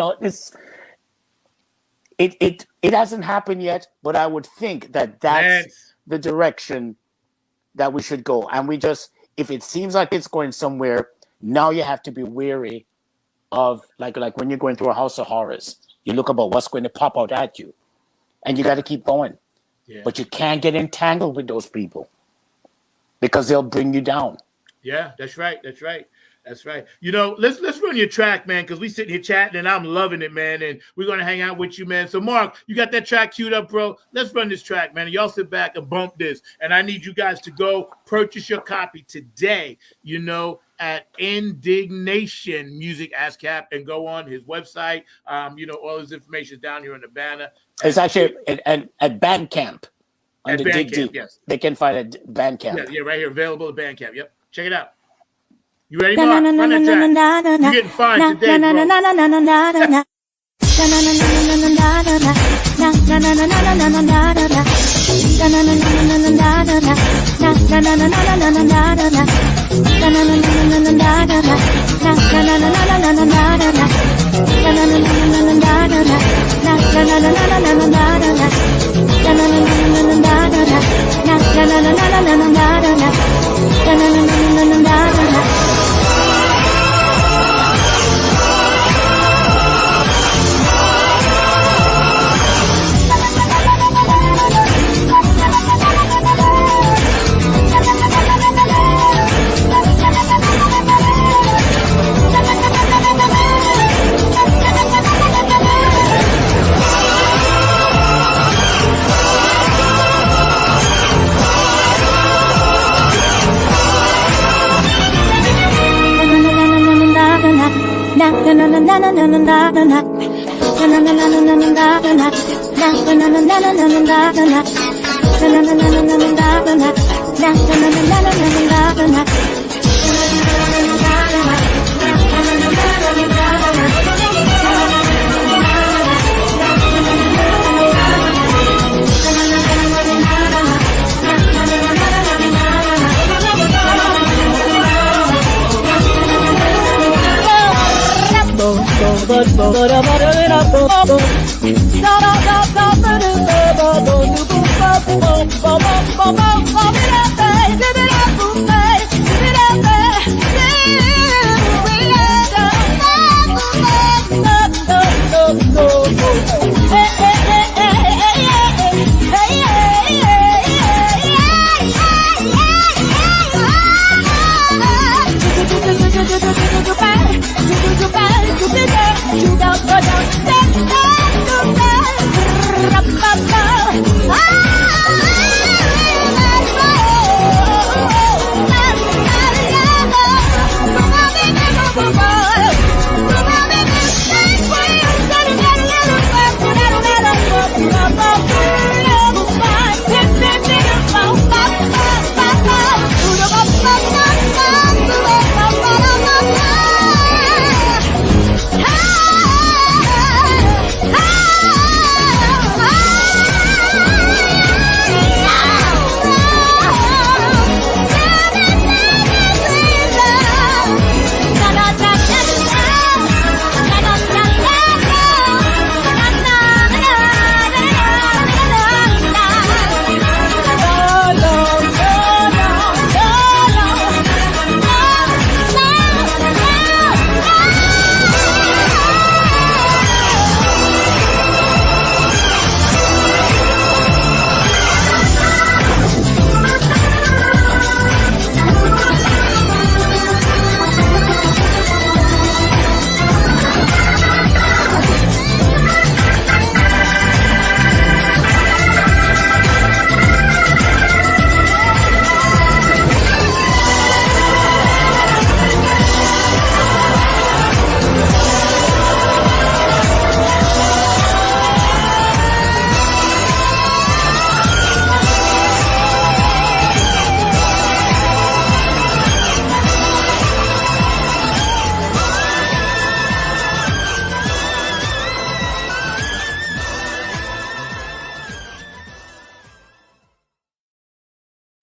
hasn't happened yet, but I would think that's the direction that we should go. And we just, if it seems like it's going somewhere, now you have to be wary of, like when you're going through a house of horrors, you look about what's going to pop out at you, and you got to keep going. Yeah. But you can't get entangled with those people because they'll bring you down. Yeah, that's right. Let's run your track, man, because we sitting here chatting and I'm loving it, man. And we're going to hang out with you, man. So, Mark, you got that track queued up, bro? Let's run this track, man. And y'all sit back and bump this. And I need you guys to go purchase your copy today, at Indignation Music ASCAP, and go on his website. All his information is down here in the banner. It's actually at Bandcamp. At Bandcamp, yes. They can find it at Bandcamp. Yeah, right here, available at Bandcamp. Yep. Check it out. You ready, Mark? Run that track. You're getting fined today, bro. Give it up,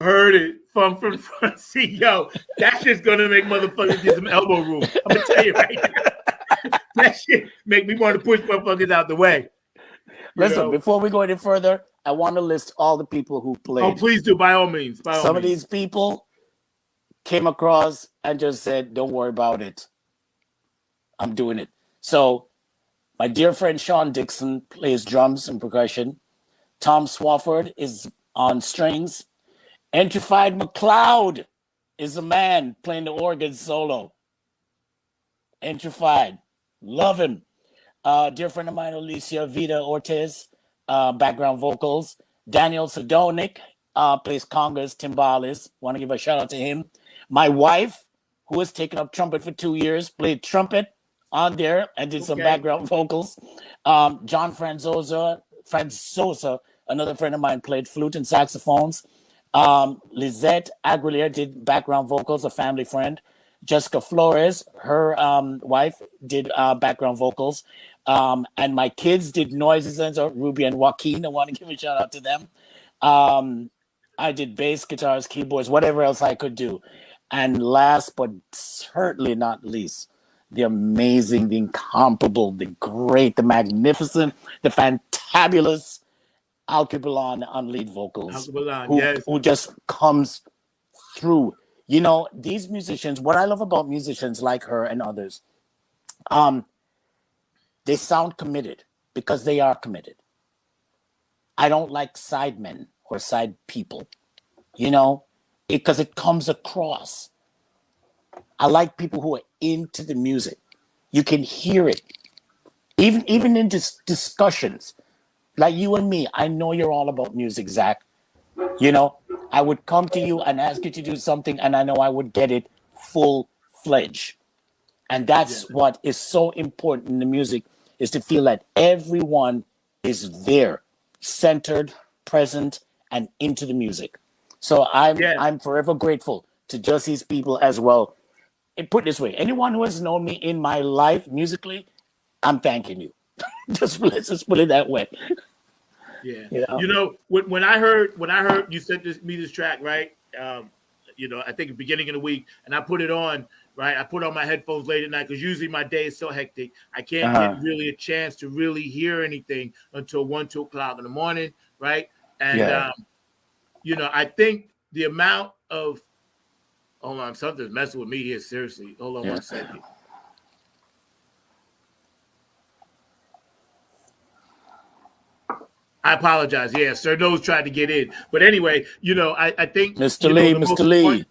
Heard it. Funk from the front seat. Yo, that shit's gonna make motherfuckers get some elbow room. I'm gonna tell you right now. That shit make me want to push motherfuckers out the way. Listen, before we go any further, I want to list all the people who played. Oh, please do, by all means. Some of these people came across and just said, don't worry about it. I'm doing it. So my dear friend Shyn Dixon plays drums and percussion. Tom Swafford is on strings. Entrified McLeod is a man playing the organ solo. Entrified. Love him. Dear friend of mine, Alicia Vida Ortiz, background vocals. Daniel Sadonik plays congas, timbales. Want to give a shout out to him. My wife, who has taken up trumpet for 2 years, played trumpet on there and did some background vocals. John Franzosa, another friend of mine, played flute and saxophones. Lizette Aguilera did background vocals, a family friend. Jessica Flores, her wife, did background vocals. And my kids did noises, and so Ruby and Joaquin. I want to give a shout out to them. I did bass, guitars, keyboards, whatever else I could do. And last but certainly not least, the amazing, the incomparable, the great, the magnificent, the fantabulous Alkebulan on lead vocals, who just comes through. You know, these musicians, what I love about musicians like her and others, they sound committed because they are committed. I don't like sidemen or side people, you know, because it comes across. I like people who are into the music. You can hear it. Even in discussions, like you and me, I know you're all about music, Zach. You know, I would come to you and ask you to do something, and I know I would get it full-fledged. And that's what is so important in the music, is to feel that everyone is there, centered, present, and into the music. So I'm forever grateful to just these people as well. And put it this way, anyone who has known me in my life musically, I'm thanking you. Let's just put it that way. Yeah. You know, when I heard you sent me this track, right? You know, I think at the beginning of the week, and I put it on, right? I put on my headphones late at night because usually my day is so hectic. I can't get really a chance to really hear anything until 1, 2 o'clock in the morning, right? And you know, I think the amount of hold on, something's messing with me here. Seriously. Hold on 1 second. I apologize. Yeah, Sir Nose tried to get in, but anyway, I think Mr. Lee, Mr. Lee.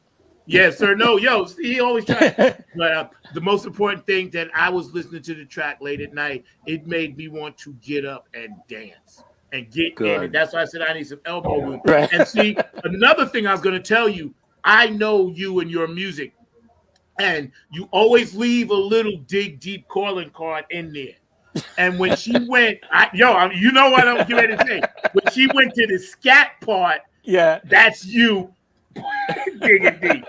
Yeah, Sir No, he always tries. But the most important thing that I was listening to the track late at night, it made me want to get up and dance and get in it. That's why I said I need some elbow room. Right. And see, another thing I was going to tell you, I know you and your music, and you always leave a little dig deep calling card in there. And when she went, you know what I'm getting ready to say. When she went to the scat part, yeah, that's you digging deep.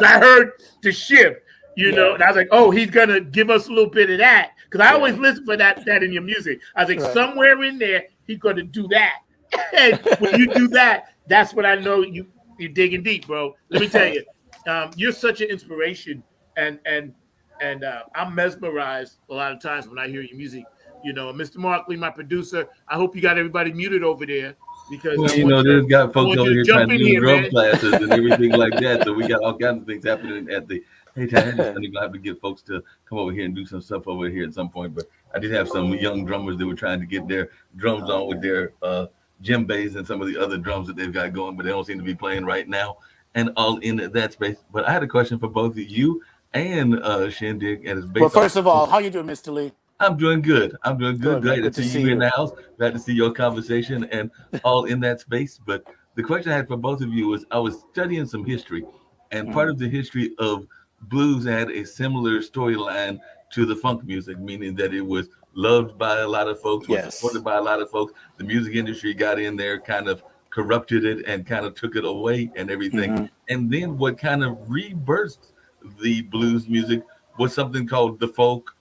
I heard the shift, and I was like, oh, he's gonna give us a little bit of that, because I always listen for that in your music. I was like, somewhere in there, he's gonna do that. And when you do that, that's when I know you're digging deep, bro. Let me tell you, you're such an inspiration, and I'm mesmerized a lot of times when I hear your music. And Mr. Markley, my producer, I hope you got everybody muted over there. Because there's got folks over here trying to do drum classes and everything like that. So we got all kinds of things happening at the. Hey, I'm going to have to get folks to come over here and do some stuff over here at some point. But I did have some young drummers that were trying to get their drums on with their djembes and some of the other drums that they've got going, but they don't seem to be playing right now. And all in that space. But I had a question for both of you and Shyn Digg. And it's based well, first of all, how you doing, Mr. Lee? I'm doing good. Glad to see you in the house. Glad to see your conversation and all in that space. But the question I had for both of you was, I was studying some history, and part of the history of blues had a similar storyline to the funk music, meaning that it was loved by a lot of folks, was supported by a lot of folks. The music industry got in there, kind of corrupted it and kind of took it away and everything. And then what kind of rebirthed the blues music was something called the folk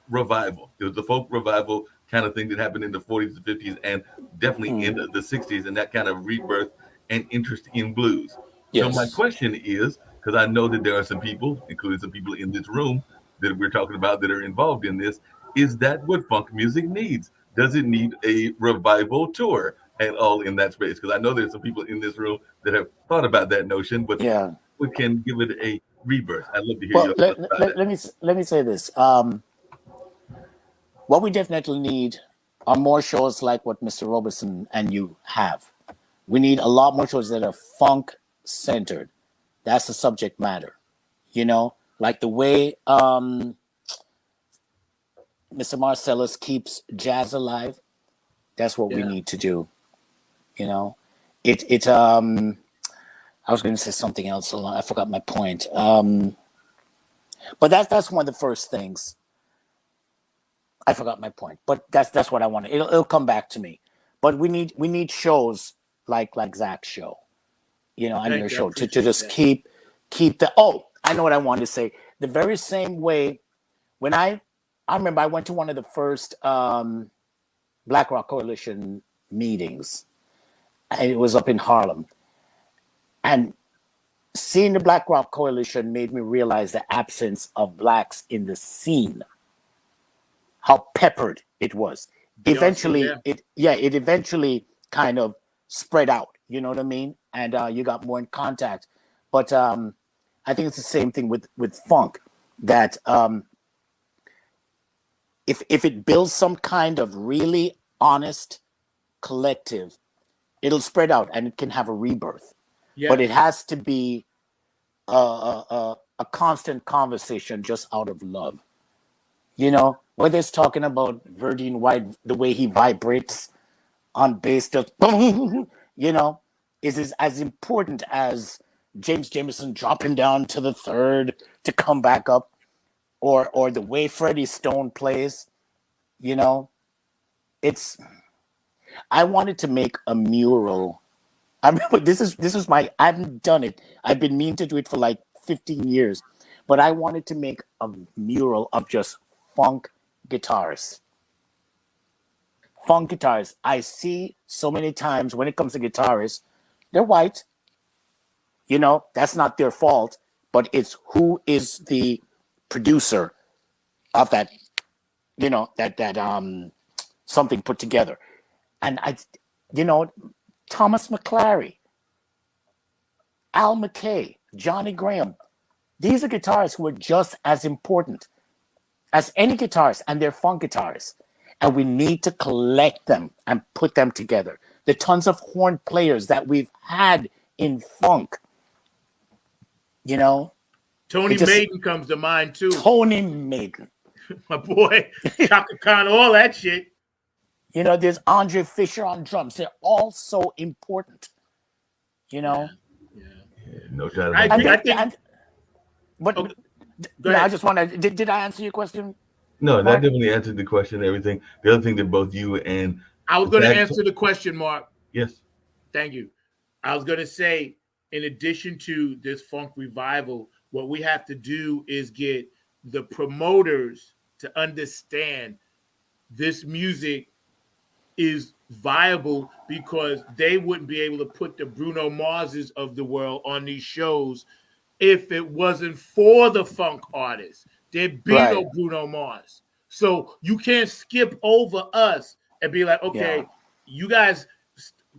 revival. It was the folk revival kind of thing that happened in the 40s and 50s and definitely in the 60s, and that kind of rebirth and interest in blues. So my question is, because I know that there are some people, including some people in this room that we're talking about that are involved in this, is that what funk music needs? Does it need a revival tour and all in that space? Because I know there's some people in this room that have thought about that notion, but we can give it a rebirth. I'd love to hear your thoughts about that. Let me say this. What we definitely need are more shows like what Mr. Robertson and you have. We need a lot more shows that are funk centered. That's the subject matter. Like the way Mr. Marcellus keeps jazz alive. That's what we need to do. I was going to say something else. I forgot my point. But that's one of the first things. I forgot my point, but that's what I wanted. It'll come back to me. But we need shows like Zach's show, on your show to just keep the. Oh, I know what I wanted to say. The very same way when I remember I went to one of the first Black Rock Coalition meetings, and it was up in Harlem, and seeing the Black Rock Coalition made me realize the absence of blacks in the scene. How peppered it was. Eventually, it eventually kind of spread out. You know what I mean? And you got more in contact. But I think it's the same thing with funk. That if it builds some kind of really honest collective, it'll spread out and it can have a rebirth. Yeah. But it has to be a constant conversation just out of love. Whether it's talking about Verdine White, the way he vibrates on bass, just is as important as James Jamerson dropping down to the third to come back up, or the way Freddie Stone plays. I wanted to make a mural. I remember this is my. I haven't done it. I've been meaning to do it for like 15 years, but I wanted to make a mural of just funk guitarists. Funk guitarists. I see so many times when it comes to guitarists, they're white. That's not their fault, but it's who is the producer of that, that something put together. And Thomas McClary, Al McKay, Johnny Graham. These are guitarists who are just as important as any guitarist, and they're funk guitarists. and we need to collect them and put them together. The tons of horn players that we've had in funk, you know. Tony Maiden comes to mind too. Tony Maiden, my boy, Chaka Khan, all that shit. You know, there's Andre Fisher on drums. They're all so important. You know. Yeah. No doubt. I think. But okay. I just want to. Did I answer your question? No, that definitely answered the question. Everything. The other thing that both you and I was going to answer the question, Mark. Yes. Thank you. I was going to say, in addition to this funk revival, what we have to do is get the promoters to understand this music is viable, because they wouldn't be able to put the Bruno Marses of the world on these shows if it wasn't for the funk artists. There'd be no Bruno Mars. So you can't skip over us and be like, okay, you guys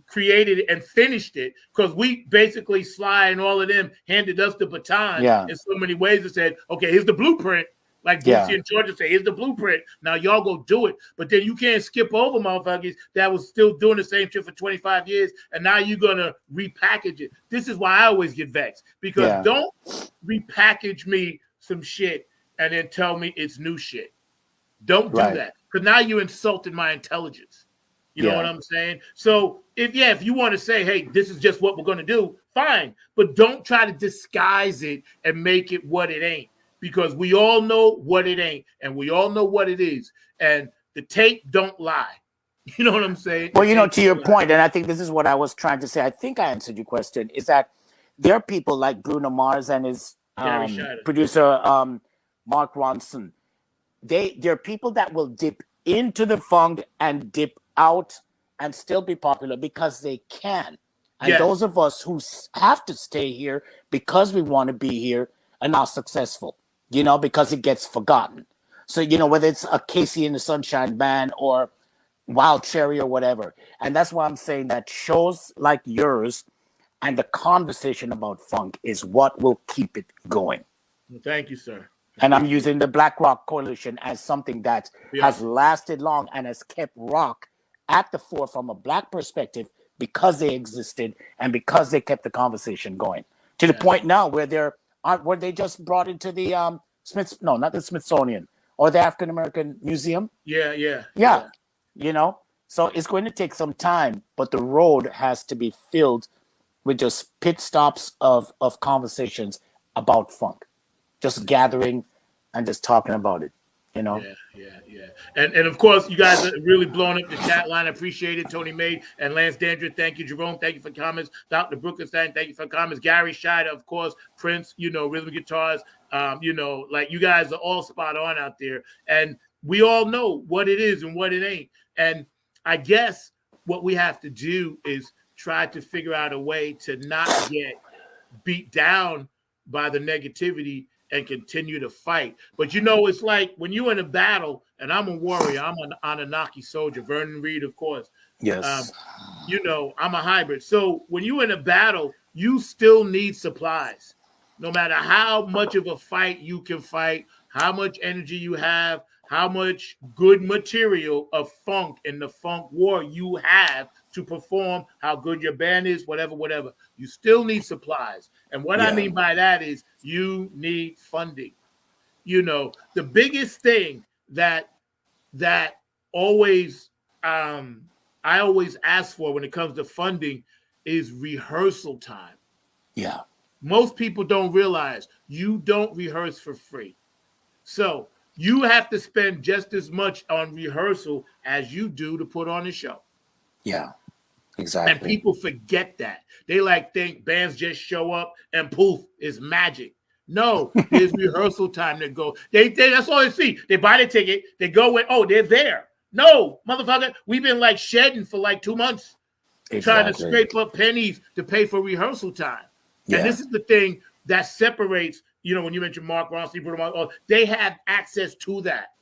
created it and finished it, because we basically, Sly and all of them handed us the baton in so many ways and said, okay, here's the blueprint. Like Bootsy and Georgia say, here's the blueprint. Now y'all go do it. But then you can't skip over motherfuckers that was still doing the same shit for 25 years, and now you're going to repackage it. This is why I always get vexed, because don't repackage me some shit and then tell me it's new shit. Don't do that, because now you insulted my intelligence. You know what I'm saying? So if you want to say, hey, this is just what we're going to do, fine. But don't try to disguise it and make it what it ain't, because we all know what it ain't, and we all know what it is. And the tape don't lie. You know what I'm saying? Well, you know, to your point, and I think this is what I was trying to say, I think I answered your question, is that there are people like Bruno Mars and his producer, Mark Ronson. They're people that will dip into the funk and dip out and still be popular because they can. And those of us who have to stay here because we want to be here are not successful, you know, because it gets forgotten. So, you know, whether it's a Casey and the Sunshine Band or Wild Cherry or whatever. And that's why I'm saying that shows like yours and the conversation about funk is what will keep it going. Well, thank you, sir. And I'm using the Black Rock Coalition as something that has lasted long and has kept rock at the fore from a Black perspective because they existed and because they kept the conversation going. To the point now where they just brought into the not the Smithsonian or the African American Museum. Yeah. You know, so it's going to take some time, but the road has to be filled with just pit stops of conversations about funk, just gathering and just talking about it, you know? Yeah. And of course, you guys are really blowing up the chat line. I appreciate it. Tony May and Lance Dandridge, thank you. Jerome, thank you for comments. Dr. Brookenstein, thank you for comments. Gary Scheider, of course. Prince, you know, rhythm guitars. You know, like you guys are all spot on out there. And we all know what it is and what it ain't. And I guess what we have to do is try to figure out a way to not get beat down by the negativity and continue to fight. But you know, it's like when you're in a battle, and I'm a warrior, I'm an Anunnaki soldier, Vernon Reed, of course. Yes. You know, I'm a hybrid. So when you're in a battle, you still need supplies. No matter how much of a fight you can fight, how much energy you have, how much good material of funk in the funk war you have to perform, how good your band is, whatever. You still need supplies. And what I mean by that is you need funding. You know, the biggest thing that always I always ask for when it comes to funding is rehearsal time. Yeah. Most people don't realize you don't rehearse for free. So you have to spend just as much on rehearsal as you do to put on a show. Yeah, exactly. And people forget that. They think bands just show up and poof, it's magic. No, there's rehearsal time to go. They that's all they see. They buy the ticket, they go in, oh, they're there. No, motherfucker, we've been shedding for 2 months, trying to scrape up pennies to pay for rehearsal time. Yeah. And this is the thing that separates, you know, when you mentioned Mark Ronson, Bruno Mars, they have access to that.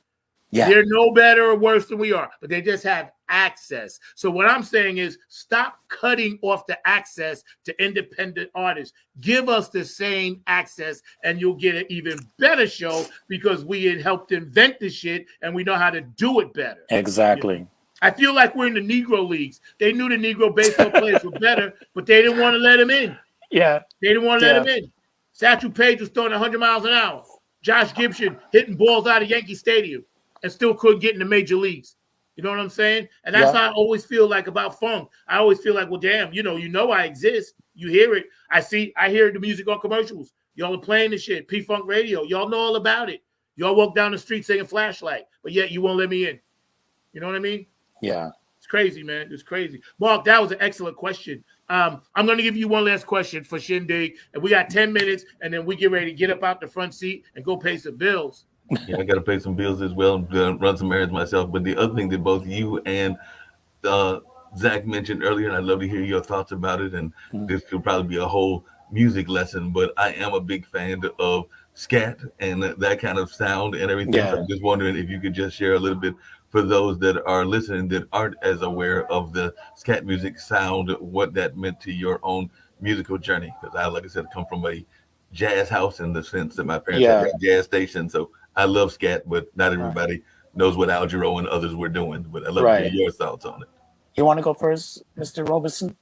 Yeah. They're no better or worse than we are, but they just have access. So what I'm saying is stop cutting off the access to independent artists. Give us the same access and you'll get an even better show because we had helped invent the shit and we know how to do it better. Exactly. You know? I feel like we're in the Negro leagues. They knew the Negro baseball players were better, but they didn't want to let them in. Yeah. They didn't want to let him in. Satchel Paige was throwing 100 miles an hour. Josh Gibson hitting balls out of Yankee Stadium and still couldn't get in the major leagues. You know what I'm saying? And that's how I always feel like about funk. I always feel like, well, damn, you know I exist. You hear it. I hear the music on commercials. Y'all are playing the shit. P-Funk Radio. Y'all know all about it. Y'all walk down the street singing Flashlight, but yet you won't let me in. You know what I mean? Yeah. It's crazy, man. It's crazy. Mark, that was an excellent question. I'm going to give you one last question for Shyn Digg, and we got 10 minutes, and then we get ready to get up out the front seat and go pay some bills. Yeah, I got to pay some bills as well and run some errands myself. But the other thing that both you and Zach mentioned earlier, and I'd love to hear your thoughts about it, and this could probably be a whole music lesson, but I am a big fan of scat and that kind of sound and everything. Yeah. So I'm just wondering if you could just share a little bit for those that are listening that aren't as aware of the scat music sound, what that meant to your own musical journey. Because I, like I said, come from a jazz house in the sense that my parents had a jazz station. So I love scat, but not everybody knows what Al Jarreau and others were doing. But I'd love to hear your thoughts on it. You want to go first, Mr. Robeson?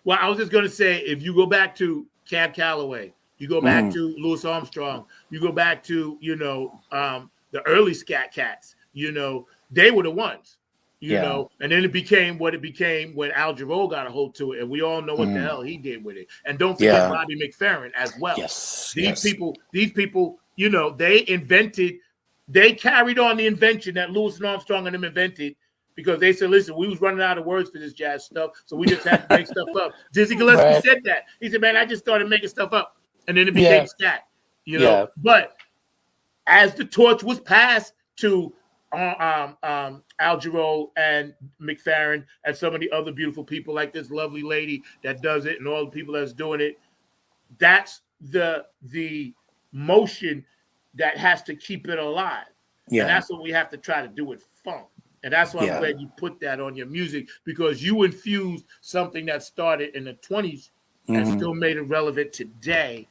Well, I was just going to say, if you go back to Cab Calloway, you go back to Louis Armstrong, you go back to, the early scat cats, they were the ones, you know, and then it became what it became when Al Jarreau got a hold to it. And we all know what the hell he did with it. And don't forget Bobby McFerrin as well. These people, they carried on the invention that Louis Armstrong and them invented. Because they said, listen, we was running out of words for this jazz stuff, so we just had to make stuff up. Dizzy Gillespie said that. He said, man, I just started making stuff up. And then it became scat, But as the torch was passed to Al Jarreau and McFerrin and some of the other beautiful people like this lovely lady that does it and all the people that's doing it, that's the motion that has to keep it alive. And that's what we have to try to do with funk. And that's why I'm glad you put that on your music, because you infused something that started in the 20s and still made it relevant today.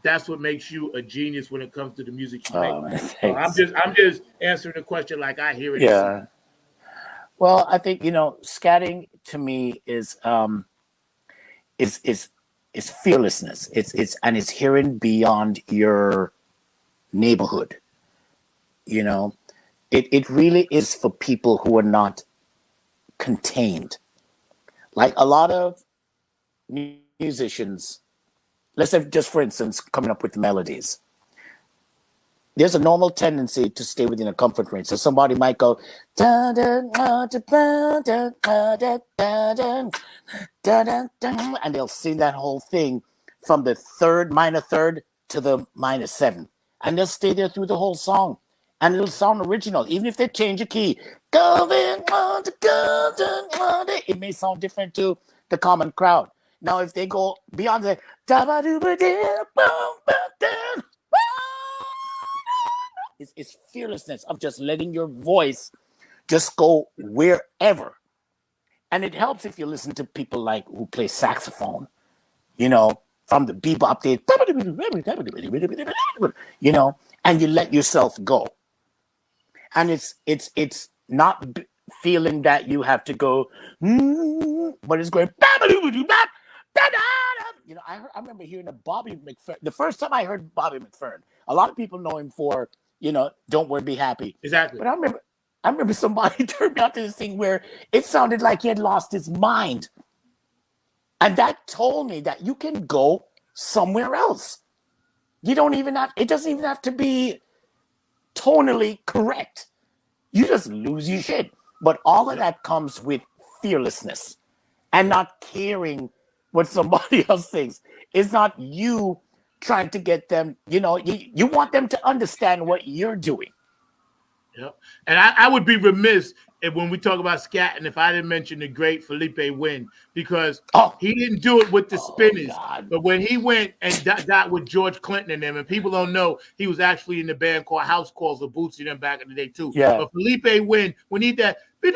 That's what makes you a genius when it comes to the music you make. So I'm just answering the question like I hear it. Yeah. Well, I think scatting to me is fearlessness. It's hearing beyond your neighborhood. It really is for people who are not contained. Like a lot of musicians, let's say just for instance, coming up with melodies. There's a normal tendency to stay within a comfort range. So somebody might go, da, da, da, da, da, da, da, da, da, da, and they'll sing that whole thing from the minor third to the minor 7. And they'll stay there through the whole song. And it'll sound original, even if they change a key. It may sound different to the common crowd. Now, if they go beyond the it's fearlessness of just letting your voice just go wherever. And it helps if you listen to people like who play saxophone, from the bebop day, and you let yourself go. And it's not feeling that you have to go, but it's going. I remember hearing a Bobby McFerrin. The first time I heard Bobby McFerrin, a lot of people know him for, Don't Worry, Be Happy. Exactly. But I remember somebody turned me out to this thing where it sounded like he had lost his mind, and that told me that you can go somewhere else. It doesn't even have to be tonally correct. You just lose your shit. But all of that comes with fearlessness and not caring what somebody else thinks. It's not you trying to get them, you want them to understand what you're doing. Yep. And I would be remiss if, when we talk about scatting, if I didn't mention the great Felipe Wynn, because he didn't do it with the Spinners, but when he went and got with George Clinton and them, and people don't know, he was actually in the band called House Calls with Bootsy them back in the day too. Yeah. But Felipe Wynn, when he did when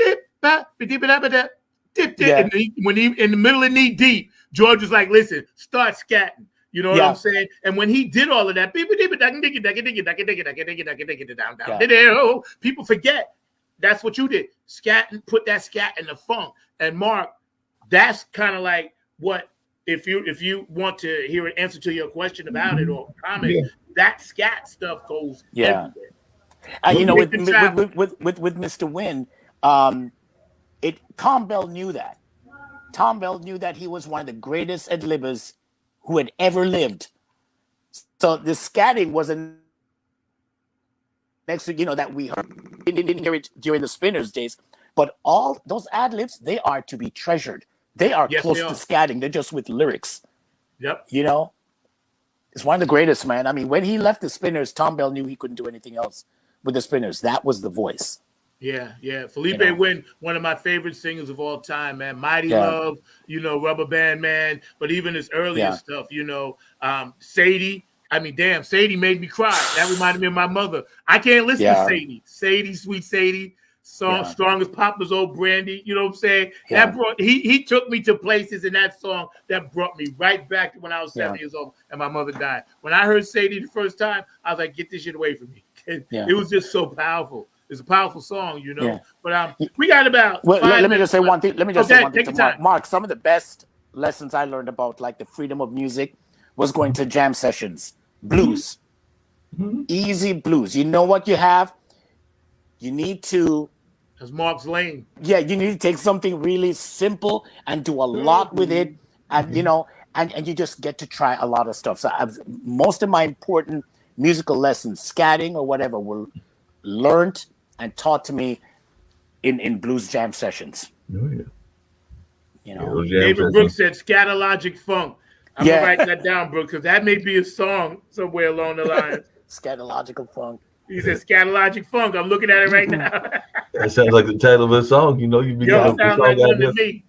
he in the middle of Knee Deep, George was like, "Listen, start scatting." You know what I'm saying? And when he did all of that, people forget that's what you did. Scat, put that scat in the funk. And Mark, that's kind of like what, if you want to hear an answer to your question about it or comment, that scat stuff goes everywhere. And you know, with Mr. Wynn, Tom Bell knew that. Tom Bell knew that he was one of the greatest ad-libbers who had ever lived. So the scatting wasn't next to, that we heard. Didn't hear it during the Spinners days. But all those ad-libs, they are to be treasured. They are close to scatting. They're just with lyrics. Yep. It's one of the greatest, man. I mean, when he left the Spinners, Tom Bell knew he couldn't do anything else with the Spinners. That was the voice. Yeah. Felipe Wynn, one of my favorite singers of all time, man. Mighty Love, Rubber Band Man, but even his earlier stuff, Sadie. I mean, damn, Sadie made me cry. That reminded me of my mother. I can't listen to Sadie. Sadie, Sweet Sadie, Strong as Papa's Old Brandy. You know what I'm saying? Yeah. That brought he took me to places in that song that brought me right back to when I was 7 years old and my mother died. When I heard Sadie the first time, I was like, get this shit away from me. It was just so powerful. It's a powerful song, Yeah. But we got about. Let me just say one thing. To Mark. Some of the best lessons I learned about like the freedom of music was going to jam sessions, blues, easy blues. You know what you have? You need to. That's Mark's lane. Yeah, you need to take something really simple and do a lot with it, and and you just get to try a lot of stuff. So most of my important musical lessons, scatting or whatever, were learned and taught to me in blues jam sessions. David Brooks said Scatologic Funk. I'm gonna write that down, Brooks, because that may be a song somewhere along the line. Scatological Funk. He said Scatologic Funk. I'm looking at it right now. That sounds like the title of a song. You've been sounds like one to me.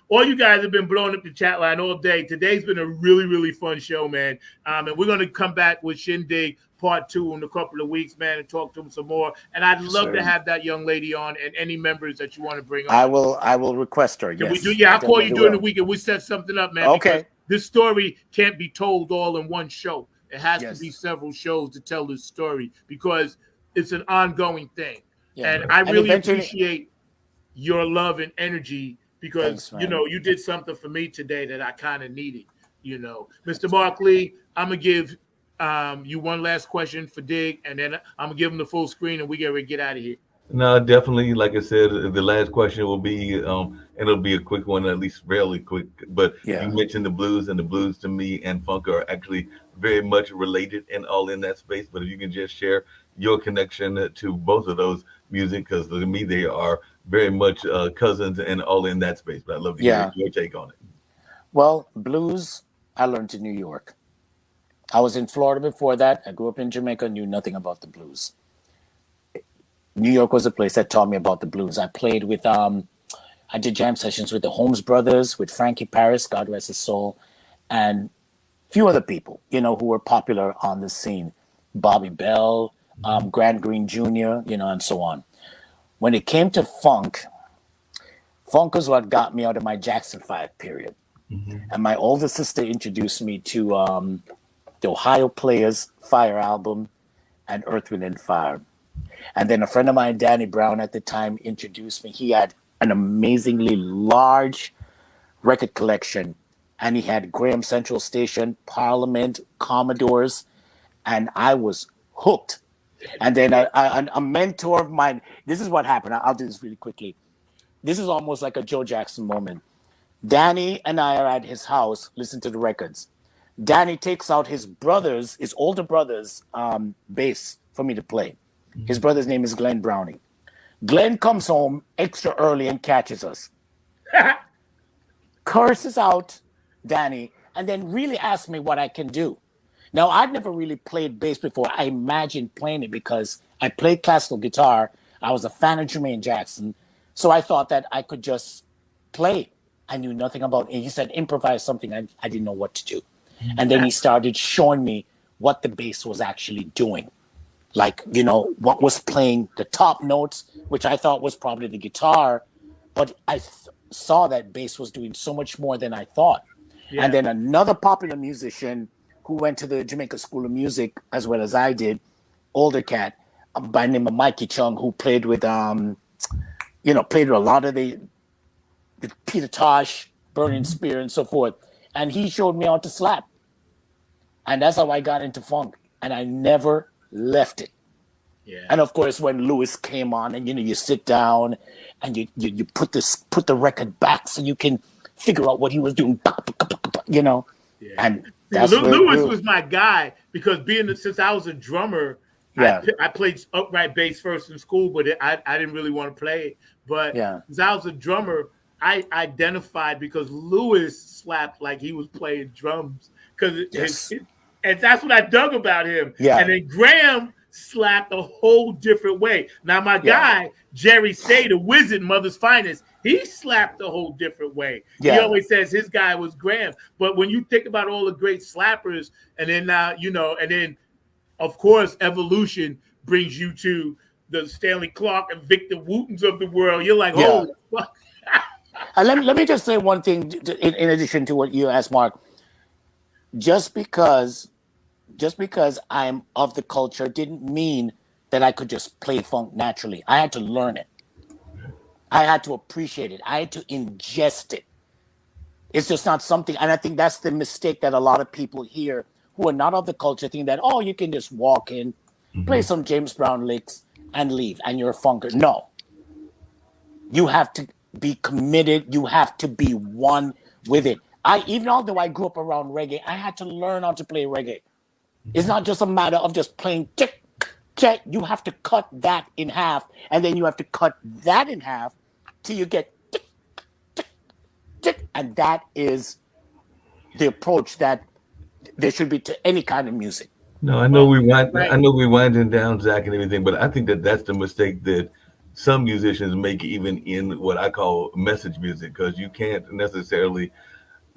All you guys have been blowing up the chat line all day. Today's been a really, really fun show, man. And we're going to come back with Shyn Digg Part 2 in a couple of weeks, man, and talk to him some more. And I'd love to have that young lady on and any members that you want to bring on. I will request her. Can we do? I'll call you during the week and we set something up, man. Okay. This story can't be told all in one show. It has to be several shows to tell this story because it's an ongoing thing. Yeah, and I really appreciate your love and energy because, thanks, you did something for me today that I kind of needed, Mr. Mark Lee, I'm going to give you one last question for Dig, and then I'm going to give him the full screen and we get ready to get out of here. No, definitely. Like I said, the last question will be, and it'll be a quick one, at least fairly quick. But you mentioned the blues, and the blues to me and funk are actually very much related and all in that space. But if you can just share your connection to both of those music, because to me they are very much cousins and all in that space. But I'd love to hear your take on it. Well, blues, I learned in New York. I was in Florida before that. I grew up in Jamaica, knew nothing about the blues. New York was a place that taught me about the blues. I played with, I did jam sessions with the Holmes Brothers, with Frankie Paris, God rest his soul, and a few other people, who were popular on the scene. Bobby Bell, Grant Green Jr., and so on. When it came to funk was what got me out of my Jackson 5 period. And my older sister introduced me to the Ohio Players Fire album and Earth, Wind and Fire. And then a friend of mine, Danny Brown, at the time introduced me. He had an amazingly large record collection, and he had Graham Central Station, Parliament, Commodores, and I was hooked. And then a mentor of mine, this is what happened. I'll do this really quickly. This is almost like a Joe Jackson moment. Danny and I are at his house, listening to the records. Danny takes out his older brother's bass for me to play. His brother's name is Glenn Browning. Glenn comes home extra early and catches us. Curses out Danny, and then really asks me what I can do. Now, I'd never really played bass before. I imagined playing it because I played classical guitar. I was a fan of Jermaine Jackson. So I thought that I could just play. I knew nothing about it. He said, improvise something. I didn't know what to do. And then he started showing me what the bass was actually doing. Like, you know, what was playing the top notes, which I thought was probably the guitar. But I saw that bass was doing so much more than I thought. Yeah. And then another popular musician who went to the Jamaica School of Music, as well as I did, older cat, by the name of Mikey Chung, who played with, played with a lot of the Peter Tosh, Burning Spear, and so forth. And he showed me how to slap. And that's how I got into funk. And I never left it. Yeah. And of course, when Lewis came on, and you sit down and you put the record back so you can figure out what he was doing, Yeah. And that's Lewis was my guy, because since I was a drummer, yeah. I played upright bass first in school, but I didn't really want to play it. But since I was a drummer, I identified, because Lewis slapped like he was playing drums, and that's what I dug about him. Yeah. And then Graham slapped a whole different way. Now my guy Jerry Say, the Wizard, Mother's Finest, he slapped a whole different way. Yeah. He always says his guy was Graham. But when you think about all the great slappers, and then now and then of course Evolution brings you to the Stanley Clarke and Victor Wootens of the world. You're like, holy fuck. Let me just say one thing in addition to what you asked, Mark. Just because I'm of the culture didn't mean that I could just play funk naturally. I had to learn it. I had to appreciate it. I had to ingest it. It's just not something, and I think that's the mistake that a lot of people here who are not of the culture think that, you can just walk in, play some James Brown licks, and leave, and you're a funker. No. You have to be committed. You have to be one with it. Even although I grew up around reggae, I had to learn how to play reggae. It's not just a matter of just playing check, check. You have to cut that in half, and then you have to cut that in half till you get tick, tick, tick. And that is the approach that there should be to any kind of music. No, I know we're winding down, Zach, and everything, but I think that's the mistake that some musicians make, even in what I call message music, because you can't necessarily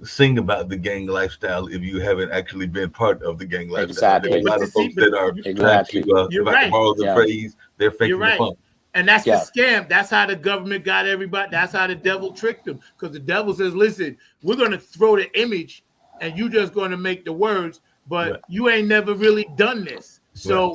sing about the gang lifestyle if you haven't actually been part of the gang lifestyle. Exactly. There's a lot of folks that are trying to, if I can borrow the phrase, they're faking the funk. And that's the scam. That's how the government got everybody. That's how the devil tricked them. Because the devil says, listen, we're going to throw the image and you just going to make the words, but you ain't never really done this. So,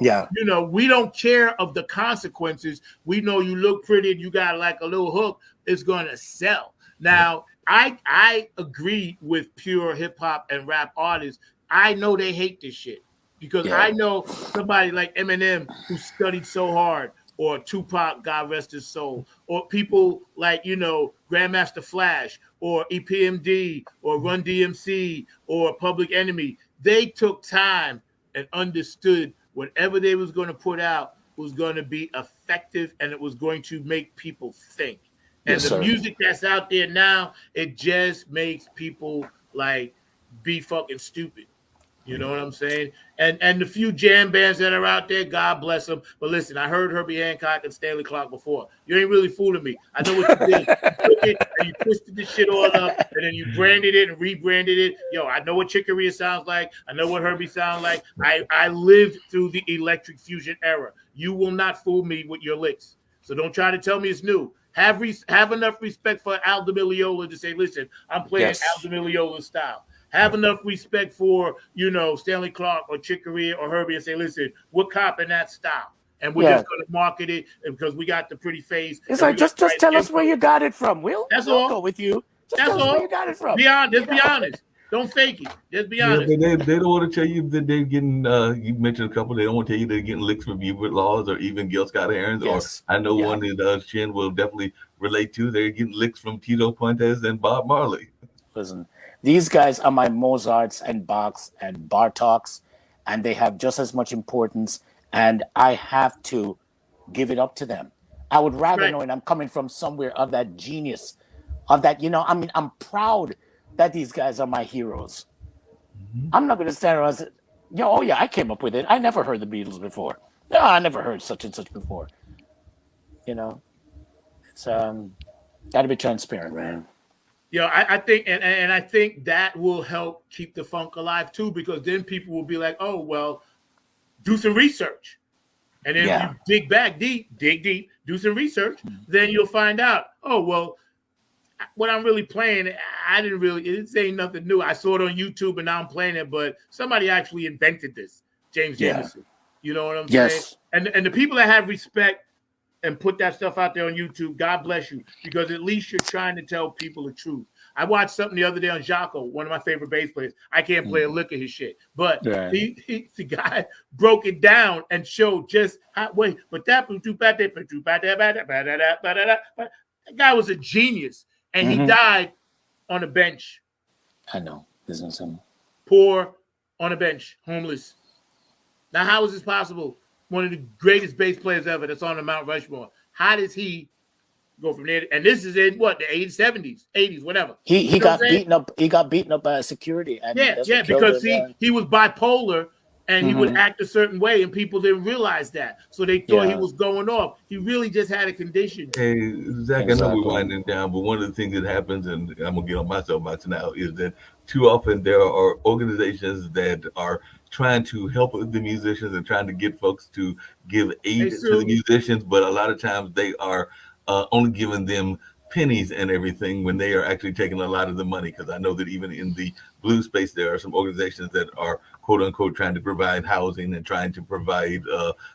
we don't care of the consequences. We know you look pretty and you got like a little hook. It's going to sell. Now, I agree with pure hip hop and rap artists. I know they hate this shit, because I know somebody like Eminem who studied so hard, or Tupac, God rest his soul, or people like, Grandmaster Flash, or EPMD, or Run DMC, or Public Enemy. They took time and understood whatever they was going to put out was going to be effective, and it was going to make people think. And the music that's out there now, it just makes people like be fucking stupid. You know what I'm saying? And the few jam bands that are out there, God bless them. But listen, I heard Herbie Hancock and Stanley Clarke before. You ain't really fooling me. I know what you did. You took it and you twisted the shit all up, and then you branded it and rebranded it. Yo, I know what Chicory sounds like. I know what Herbie sounds like. I lived through the Electric Fusion era. You will not fool me with your licks. So don't try to tell me it's new. Have enough respect for Al DiMilliola to say, listen, I'm playing Al DiMilliola style. Have enough respect for, Stanley Clarke or Chicory or Herbie, and say, listen, we're copying that style. And we're just going to market it, because we got the pretty face. It's like, just tell us where you got it from, Will. That's all. We'll go with you. That's all. Where you got it from. Be honest. Don't fake it. Just be honest. They don't want to tell you that they're getting, you mentioned a couple, they don't want to tell you they're getting licks from Hubert Laws or even Gil Scott-Heron. Yes. Or I know one that Shyn will definitely relate to. They're getting licks from Tito Puentes and Bob Marley. Listen, these guys are my Mozarts and Bachs and Bartoks, and they have just as much importance, and I have to give it up to them. I would rather know, and I'm coming from somewhere of that genius, of that, I'm proud that these guys are my heroes. I'm not going to stand around and say, I came up with it. I never heard the Beatles before. No, I never heard such and such before. It's got to be transparent, man. I think, and I think that will help keep the funk alive too, because then people will be like, oh well, do some research. And then if you dig deep, do some research, then you'll find out, oh, well, what I'm really playing, it ain't nothing new. I saw it on YouTube and now I'm playing it, but somebody actually invented this, James Jamerson. You know what I'm saying? And the people that have respect and put that stuff out there on YouTube, God bless you, because at least you're trying to tell people the truth. I watched something the other day on Jocko, one of my favorite bass players. I can't play a lick of his shit, but the guy broke it down and showed just how. But that guy was a genius, and he died on a bench. I know, business. Poor, on a bench, homeless. Now, how is this possible? One of the greatest bass players ever that's on the Mount Rushmore. How does he go from there? And this is in what, the 80s, 70s, 80s, whatever. He got beaten up. He got beaten up by security. And because he was bipolar and he would act a certain way, and people didn't realize that, so they thought he was going off. He really just had a condition. Hey, Zach, I know we're winding down, but one of the things that happens, and I'm gonna get on my soapbox now, is that too often there are organizations that are trying to help the musicians and trying to get folks to give aid to the musicians, but a lot of times they are only giving them pennies and everything when they are actually taking a lot of the money. Because I know that even in the blues space, there are some organizations that are quote unquote trying to provide housing and trying to provide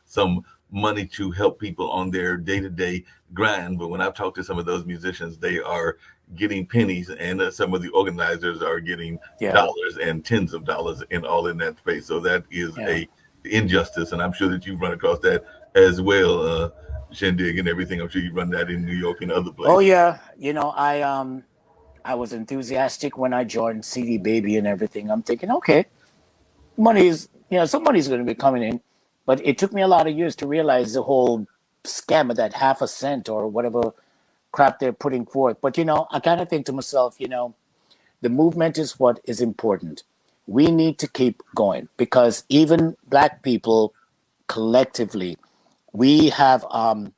some money to help people on their day-to-day grind. But when I've talked to some of those musicians, they are getting pennies, and some of the organizers are getting dollars and tens of dollars in that space. So that is a injustice, and I'm sure that you've run across that as well, Shyn Digg, and everything. I'm sure you run that in New York and other places. Oh yeah, I was enthusiastic when I joined CD Baby and everything. I'm thinking, okay, some money's going to be coming in, but it took me a lot of years to realize the whole scam of that half a cent or whatever crap they're putting forth. But I kind of think to myself, the movement is what is important. We need to keep going, because even Black people collectively, we have a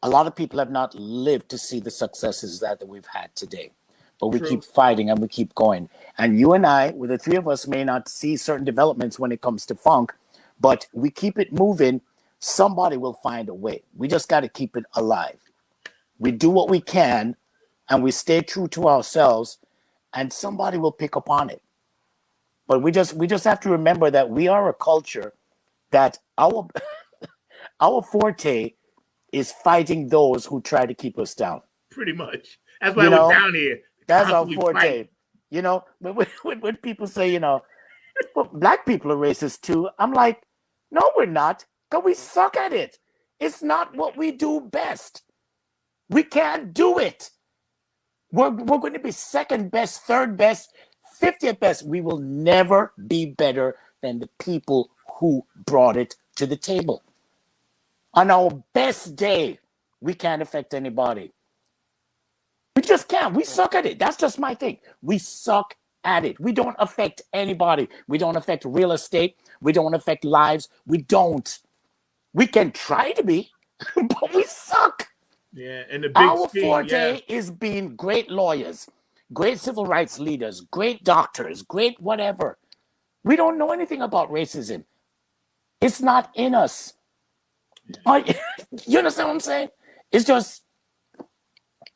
lot of people have not lived to see the successes that we've had today, but we keep fighting and we keep going. And you and I, with the three of us, may not see certain developments when it comes to funk, but we keep it moving. Somebody will find a way. We just got to keep it alive. We do what we can, and we stay true to ourselves, and somebody will pick up on it. But we just have to remember that we are a culture that our forte is fighting those who try to keep us down. Pretty much. That's why we're down here. That's our forte. When people say, well, Black people are racist too, I'm like, no, we're not, because we suck at it. It's not what we do best. We can't do it. We're going to be second best, third best, 50th best. We will never be better than the people who brought it to the table. On our best day, we can't affect anybody. We just can't. We suck at it. That's just my thing. We suck at it. We don't affect anybody. We don't affect real estate. We don't affect lives. We don't. We can try to be, but we suck. Yeah, and our forte is being great lawyers, great civil rights leaders, great doctors, great whatever. We don't know anything about racism. It's not in us. You understand what I'm saying? It's just,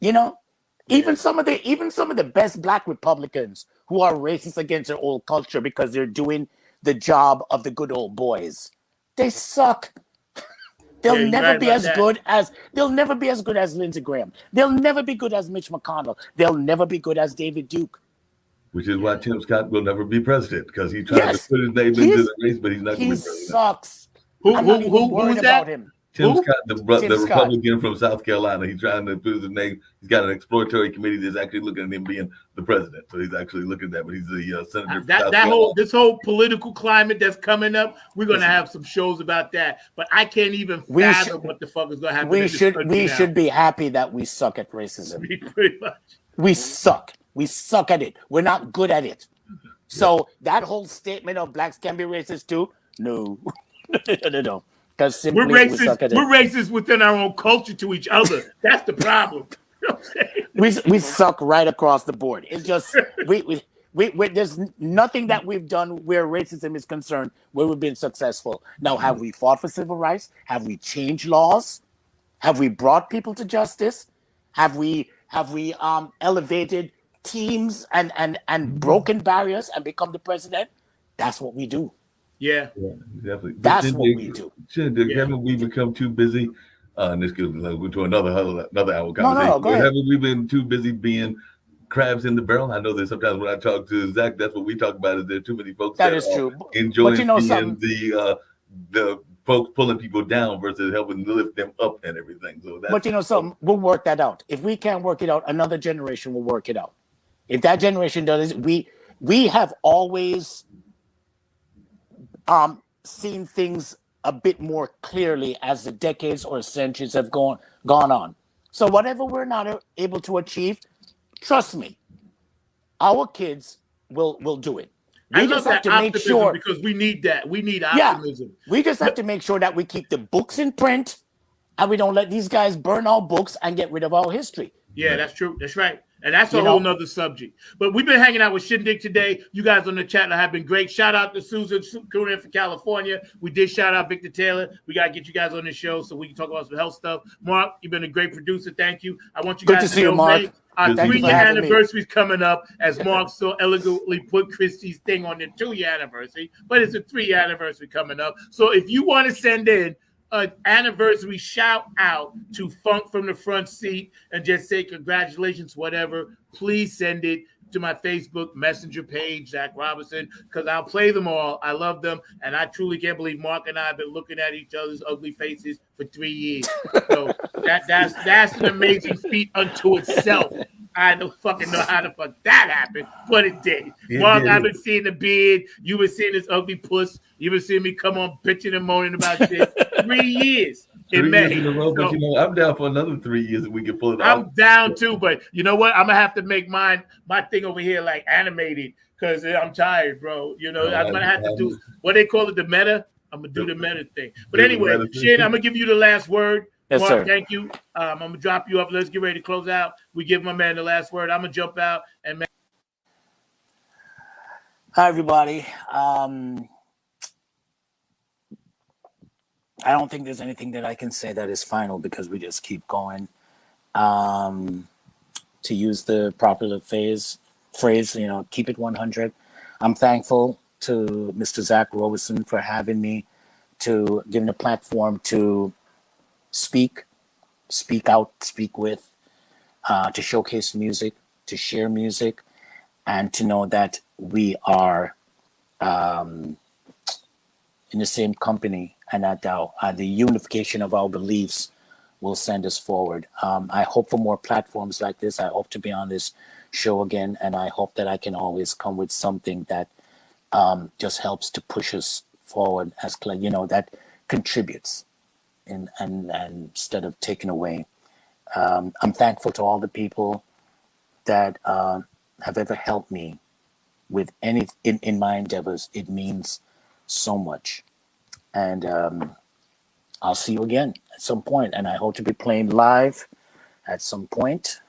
even some of the best Black Republicans who are racist against their old culture because they're doing the job of the good old boys, they suck. They'll never be as good as Lindsey Graham. They'll never be good as Mitch McConnell. They'll never be good as David Duke. Which is why Tim Scott will never be president, because he tried to put his name into the race, but he's not going to be president. He sucks. Who is that? Him. Tim Scott, the Republican from South Carolina. He's trying to put his name. He's got an exploratory committee that's actually looking at him being the president. So he's actually looking at that, but he's the senator. This whole political climate that's coming up, we're going to have some shows about that. But I can't even fathom what the fuck is going to happen. We should be happy that we suck at racism. Pretty much. We suck. We suck at it. We're not good at it. So that whole statement of Blacks can be racist too? No. No. Because we're racist within our own culture to each other. That's the problem. You know what I'm saying? We suck right across the board. It's just we there's nothing that we've done where racism is concerned where we've been successful. Now, have we fought for civil rights? Have we changed laws? Have we brought people to justice? Have we elevated teams and broken barriers and become the president? That's what we do. Yeah, definitely. That's what we do. Haven't we become too busy? And this goes to another hour conversation. No, go ahead. Haven't we been too busy being crabs in the barrel? I know that sometimes when I talk to Zach, that's what we talk about. Is there too many folks that is true. Enjoying being the folks pulling people down versus helping lift them up and everything. So but you know something, we'll work that out. If we can't work it out, another generation will work it out. If that generation does it, we have always seen things a bit more clearly as the decades or centuries have gone on. So whatever we're not able to achieve, trust me, our kids will do it. We just have to make sure, because we need that. We need optimism. Yeah, we just have to make sure that we keep the books in print and we don't let these guys burn our books and get rid of our history. Yeah, that's true. That's right. And that's a whole nother subject. But we've been hanging out with Shyn Digg today. You guys on the chat have been great. Shout out to Susan Coonan from California. We did shout out Victor Taylor. We got to get you guys on the show so we can talk about some health stuff. Mark, you've been a great producer. Thank you. I want you guys to know, Mark. Our 3-year anniversary is coming up, as Mark so elegantly put Christie's thing on the 2-year anniversary, but it's a 3-year anniversary coming up. So if you want to send in an anniversary shout out to Funk from the Front Seat and just say congratulations, whatever, please send it to my Facebook Messenger page, Zach Robinson, because I'll play them all. I love them, and I truly can't believe Mark and I have been looking at each other's ugly faces for 3 years. So that's an amazing feat unto itself. I don't fucking know how the fuck that happened, but it did. Mark, I've been seeing the beard. You've been seeing this ugly puss. You've been seeing me come on bitching and moaning about shit. 3 years. In May. In a row, but I'm down for another 3 years if we can pull it off. I'm down too, but you know what? I'm gonna have to make my thing over here like animated because I'm tired, bro. You know, I'm gonna have to do what they call it, the meta. I'm gonna do the meta thing. But anyway, Shyn, I'm gonna give you the last word. Yes, Mark, sir. thank you. I'm gonna drop you up. Let's get ready to close out. We give my man the last word. I'm gonna jump out and man. Hi, everybody. I don't think there's anything that I can say that is final because we just keep going. To use the popular phrase, keep it 100. I'm thankful to Mr. Zach Robinson for having me, to giving a platform to speak out, speak with, to showcase music, to share music, and to know that we are in the same company, and that the unification of our beliefs will send us forward. I hope for more platforms like this. I hope to be on this show again, and I hope that I can always come with something that just helps to push us forward, that contributes and instead of taking away. I'm thankful to all the people that have ever helped me with any in my endeavors. It means so much. And I'll see you again at some point. And I hope to be playing live at some point,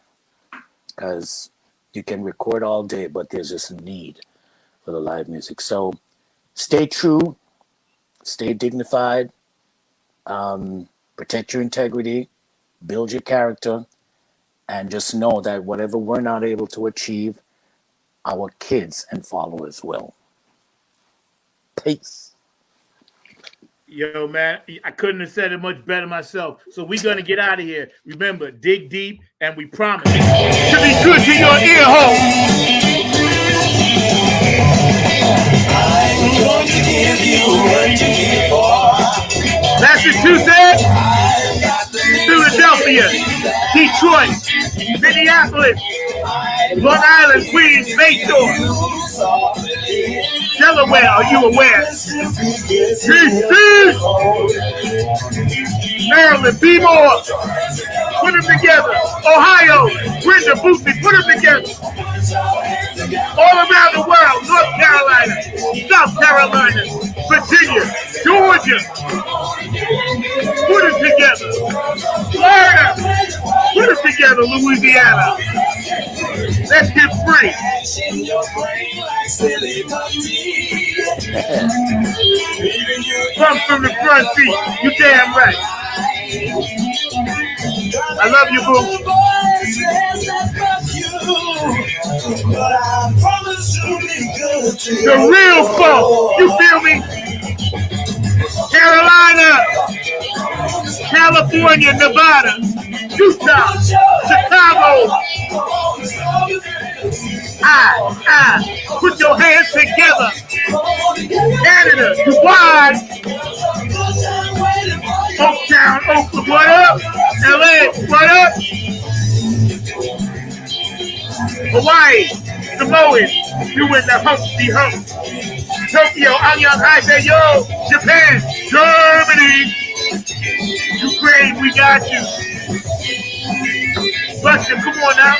because you can record all day, but there's just a need for the live music. So stay true, stay dignified, protect your integrity, build your character, and just know that whatever we're not able to achieve, our kids and followers will. Peace. Yo, man, I couldn't have said it much better myself. So we're going to get out of here. Remember, dig deep, and we promise to be good to your ear hole. I'm going to give you what you need for. Massachusetts, Philadelphia, Detroit, Minneapolis, Long Island, Queens, Bayshore, Delaware, are you aware? DC, Maryland, be more. Put them together. Ohio, Brenda, Boothby, put them together. All around the world, North Carolina, South Carolina, Virginia, Georgia, of Louisiana. Let's get free. Funk from the front seat. You damn right. I love you, boo. The real funk. You feel me? Carolina, California, Nevada, Utah, Chicago. Put your hands together. Canada, Dubai, Oaktown, Oakland, what up? LA, what up? Hawaii, Samoan, you in the humpty hump. Tokyo, Anyang, Haseyo, Japan, Germany, Ukraine, we got you. Russia, come on now.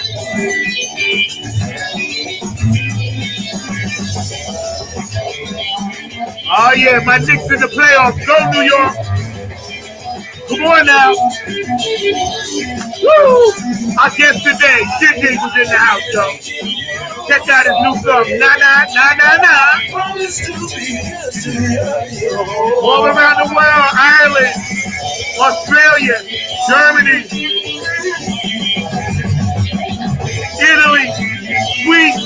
Oh yeah, my Knicks in the playoffs. Go New York. Come on now. Woo! Our guest today, Shyn Digg was in the house, though. Check out his new song, Na Na Na Na Na. All around the world, Ireland, Australia, Germany, Italy, Sweden.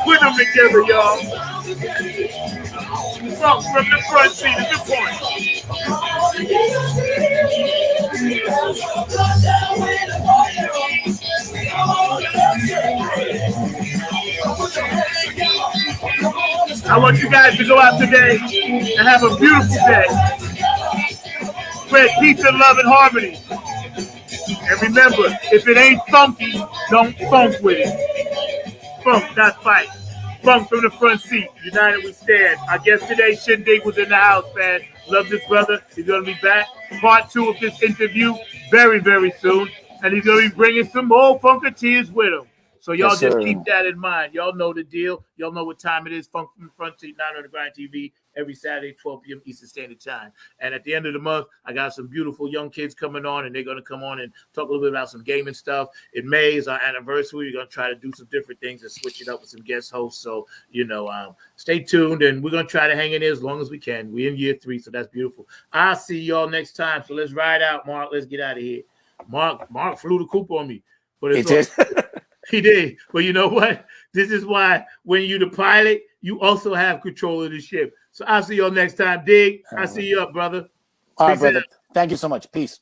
Put them together, y'all. Funk from the front seat at the point. I want you guys to go out today and have a beautiful day. Spread peace and love and harmony. And remember, if it ain't funky, don't funk with it. Funk, not fight. Funk from the front seat. United we stand. Our guest today, Shyn Digg, was in the house, man. Love this brother. He's going to be back. Part 2 of this interview very, very soon. And he's going to be bringing some more funketeers with him. So y'all just keep that in mind. Y'all know the deal. Y'all know what time it is. Funk from the front seat, 9 on the Grind TV, every Saturday, 12 p.m. Eastern Standard Time. And at the end of the month, I got some beautiful young kids coming on, and they're going to come on and talk a little bit about some gaming stuff. In May is our anniversary. We're going to try to do some different things and switch it up with some guest hosts. So, stay tuned, and we're going to try to hang in there as long as we can. We're in year 3, so that's beautiful. I'll see y'all next time. So let's ride out, Mark. Let's get out of here. Mark flew the coop on me. But it's He did. But you know what? This is why when you're the pilot, you also have control of the ship. So I'll see y'all next time. Dig, I'll see you up, brother. All right, brother. Thank you so much. Peace.